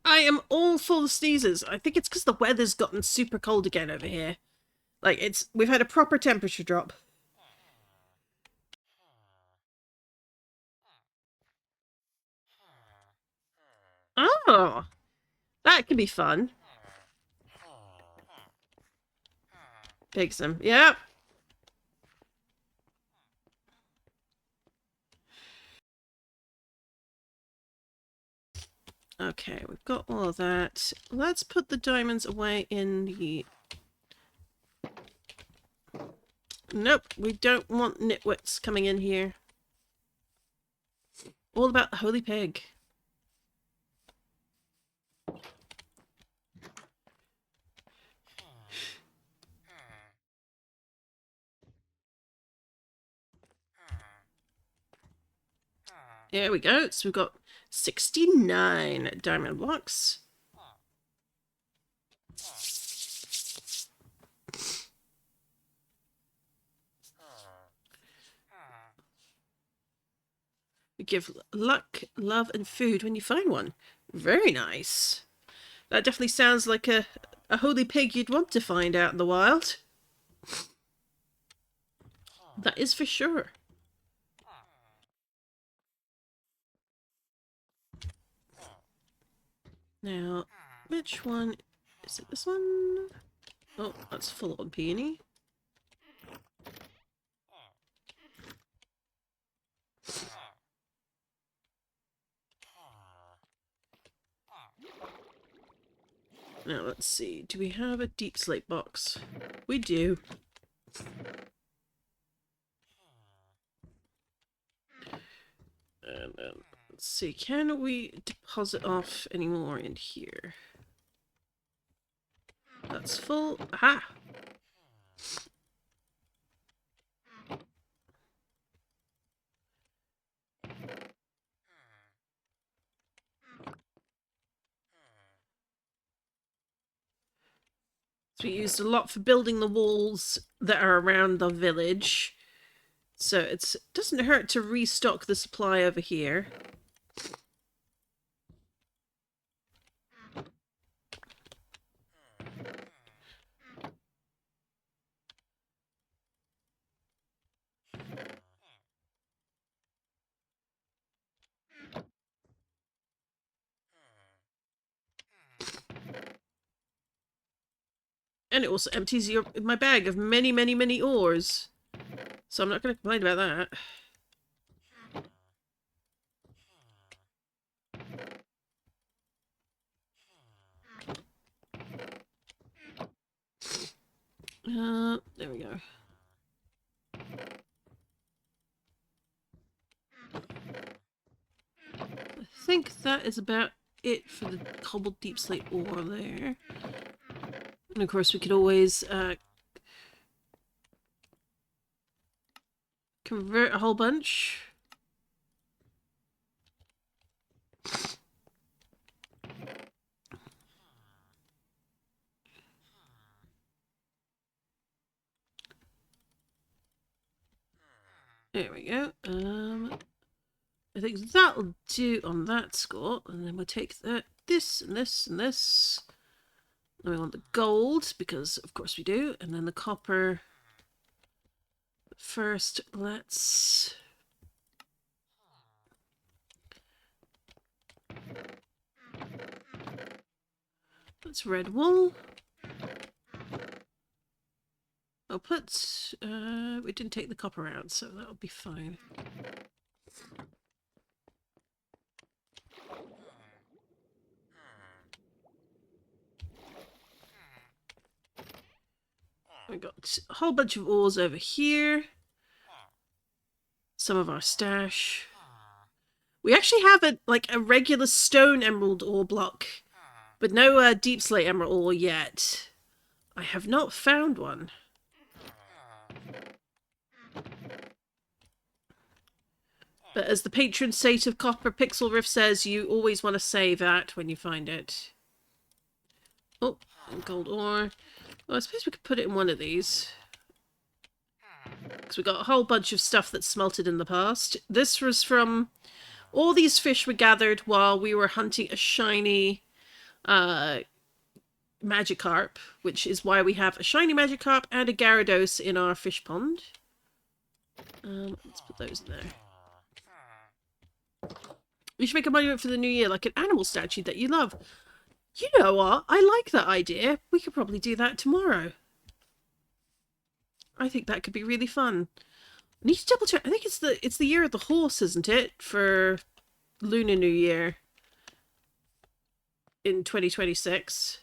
I am all full of sneezes. I think it's because the weather's gotten super cold again over here. Like, we've had a proper temperature drop. Oh, that could be fun. Pigsum, yep. Okay, we've got all of that. Let's put the diamonds away in the... Nope, we don't want nitwits coming in here. All about the holy pig. There we go. So we've got 69 diamond blocks. We give luck, love, and food when you find one. Very nice. That definitely sounds like a holy pig you'd want to find out in the wild. That is for sure. Now, which one? Is it this one? Oh, that's full on peony. Now, let's see. Do we have a deep slate box? We do. And let's see. Can we deposit off any more in here? That's full. Aha! So we used a lot for building the walls that are around the village. So it doesn't hurt to restock the supply over here. And it also empties my bag of many, many, many ores. So I'm not going to complain about that. There we go. I think that is about it for the cobbled deep slate ore there. And of course we could always convert a whole bunch. There we go. I think that'll do on that score, and then we'll take this and this and this. And we want the gold, because of course we do, and then the copper. First, let's... Let's red wool. I'll put... we didn't take the copper out, so that'll be fine. We got a whole bunch of ores over here. Some of our stash. We actually have a regular stone emerald ore block, but no deep slate emerald ore yet. I have not found one. But as the patron saint of Copper Pixel Rift says, you always want to save that when you find it. Oh, and gold ore. Well, I suppose we could put it in one of these. Because we got a whole bunch of stuff that's smelted in the past. This was from... All these fish were gathered while we were hunting a shiny Magikarp, which is why we have a shiny Magikarp and a Gyarados in our fish pond. Let's put those in there. We should make a monument for the new year, like an animal statue that you love. You know what? I like that idea. We could probably do that tomorrow. I think that could be really fun. I need to double check. I think it's the year of the horse, isn't it? For Lunar New Year in 2026.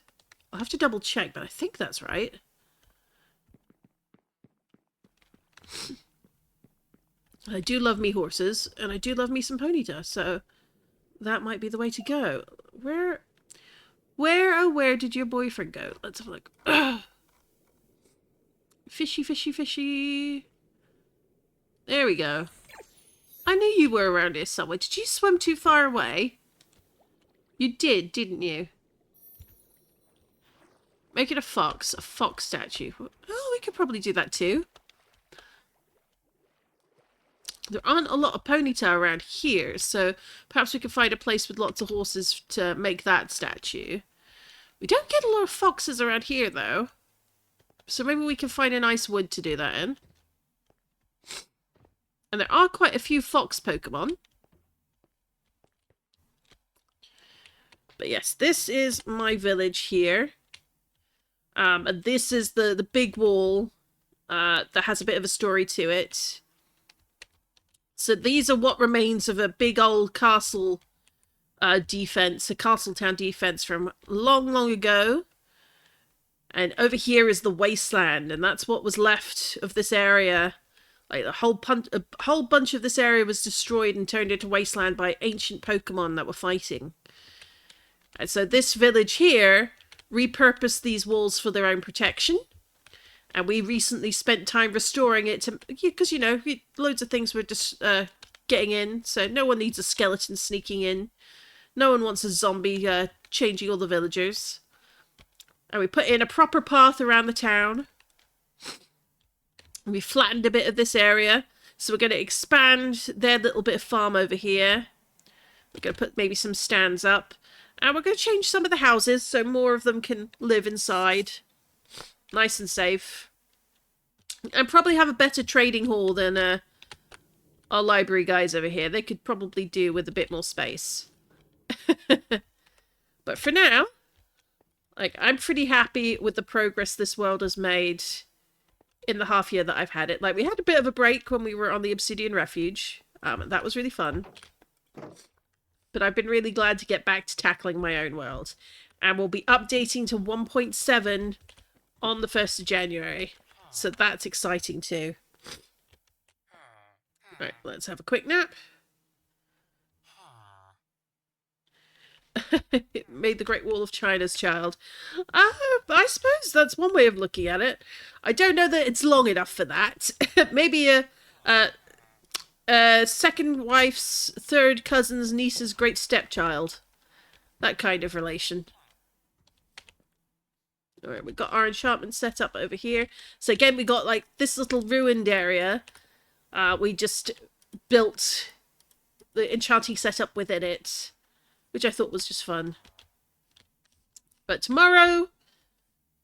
I'll have to double check, but I think that's right. I do love me horses, and I do love me some Ponyta, so that might be the way to go. Where did your boyfriend go? Let's have a look. Fishy, fishy, fishy. There we go. I knew you were around here somewhere. Did you swim too far away? You did, didn't you? Make it a fox statue. Oh, we could probably do that too. There aren't a lot of ponytail around here, so perhaps we could find a place with lots of horses to make that statue. We don't get a lot of foxes around here, though. So maybe we can find a nice wood to do that in. And there are quite a few fox Pokemon. But yes, this is my village here. And this is the big wall that has a bit of a story to it. So these are what remains of a big old castle defense, a castle town defense from long, long ago. And over here is the wasteland, and that's what was left of this area. Like a whole bunch of this area was destroyed and turned into wasteland by ancient Pokemon that were fighting. And so this village here repurposed these walls for their own protection. And we recently spent time restoring it to, because, you know, loads of things were just getting in. So no one needs a skeleton sneaking in. No one wants a zombie changing all the villagers. And we put in a proper path around the town. And we flattened a bit of this area. So we're going to expand their little bit of farm over here. We're going to put maybe some stands up. And we're going to change some of the houses so more of them can live inside. Nice and safe. And probably have a better trading hall than our library guys over here. They could probably do with a bit more space. But for now, like, I'm pretty happy with the progress this world has made in the half year that I've had it. Like, we had a bit of a break when we were on the Obsidian Refuge. And that was really fun. But I've been really glad to get back to tackling my own world. And we'll be updating to 1.7 on the 1st of January. So that's exciting too. Right, let's have a quick nap. It made the Great Wall of China's child. I suppose that's one way of looking at it. I don't know that it's long enough for that. Maybe a second wife's third cousin's niece's great stepchild. That kind of relation. Alright, we've got our enchantment set up over here. So again, we got like this little ruined area. We just built the enchanting setup within it, which I thought was just fun. But tomorrow,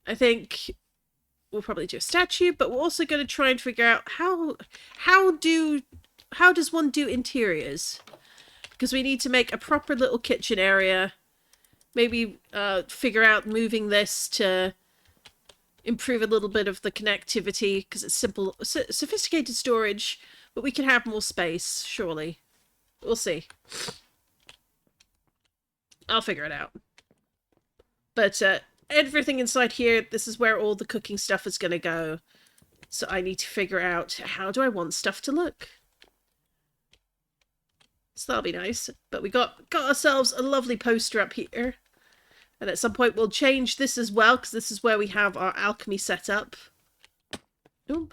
I think we'll probably do a statue, but we're also going to try and figure out how does one do interiors? Because we need to make a proper little kitchen area. Maybe figure out moving this to improve a little bit of the connectivity, because it's simple, sophisticated storage, but we can have more space, surely. We'll see. I'll figure it out. But everything inside here, this is where all the cooking stuff is going to go. So I need to figure out, how do I want stuff to look? So that'll be nice. But we got ourselves a lovely poster up here. And at some point we'll change this as well, because this is where we have our alchemy set up. Ooh.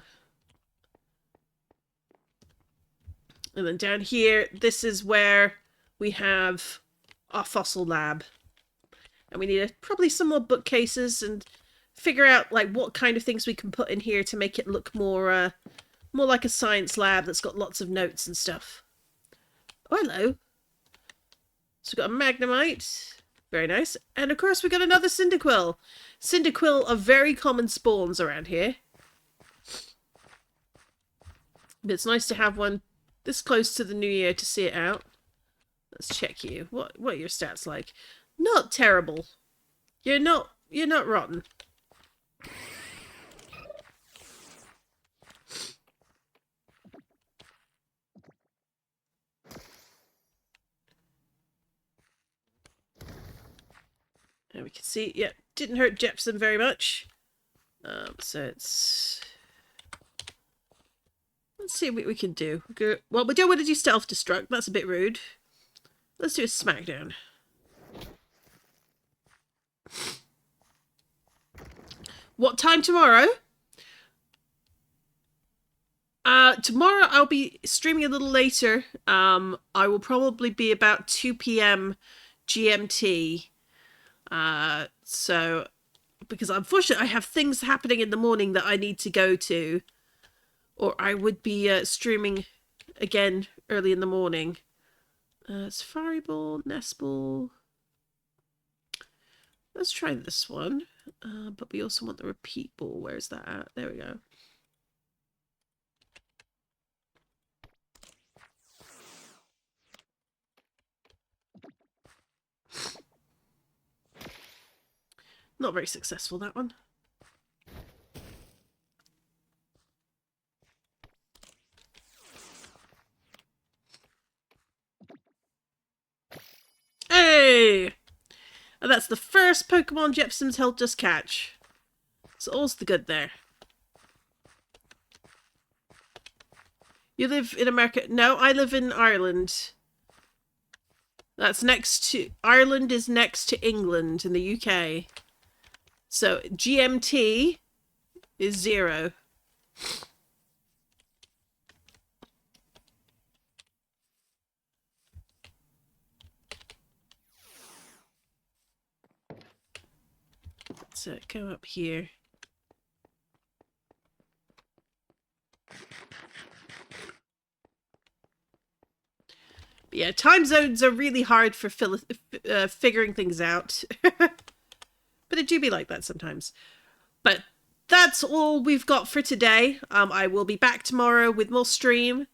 And then down here, this is where we have our fossil lab. And we need probably some more bookcases and figure out like what kind of things we can put in here to make it look more like a science lab that's got lots of notes and stuff. Oh, hello. So we've got a Magnemite. Very nice. And of course we've got another Cyndaquil. Cyndaquil are very common spawns around here. But it's nice to have one this close to the new year to see it out. Let's check you. What are your stats like? Not terrible. You're not rotten. And we can see, yeah, didn't hurt Jepson very much. So it's... Let's see what we can do. Well, we don't want to do stealth destruct. That's a bit rude. Let's do a smackdown. What time tomorrow? Tomorrow I'll be streaming a little later. I will probably be about 2 p.m. GMT. So because unfortunately I have things happening in the morning that I need to go to, or I would be streaming again early in the morning. Safari Ball, Nest Ball. Let's try this one. But we also want the repeat ball. Where's that at? There we go. Not very successful, that one. Hey! And that's the first Pokemon Jepson's helped us catch. So all's the good there. You live in America? No, I live in Ireland. That's next to... Ireland is next to England in the UK. So GMT is 0. So go up here. But yeah, time zones are really hard for figuring things out. But it do be like that sometimes. But that's all we've got for today. I will be back tomorrow with more stream.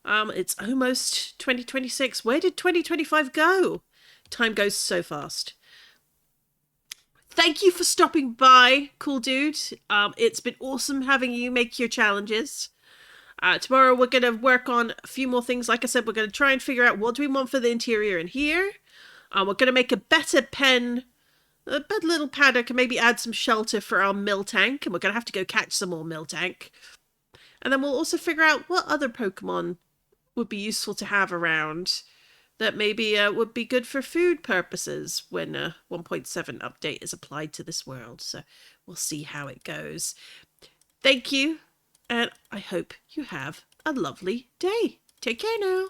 It's almost 2026. Where did 2025 go? Time goes so fast. Thank you for stopping by, cool dude. It's been awesome having you make your challenges. Tomorrow we're going to work on a few more things. Like I said, we're going to try and figure out what do we want for the interior in here. We're going to make a better pen, a better little paddock, and maybe add some shelter for our Miltank. And we're going to have to go catch some more Miltank. And then we'll also figure out what other Pokemon would be useful to have around that maybe would be good for food purposes when 1.7 update is applied to this world. So we'll see how it goes. Thank you, and I hope you have a lovely day. Take care now.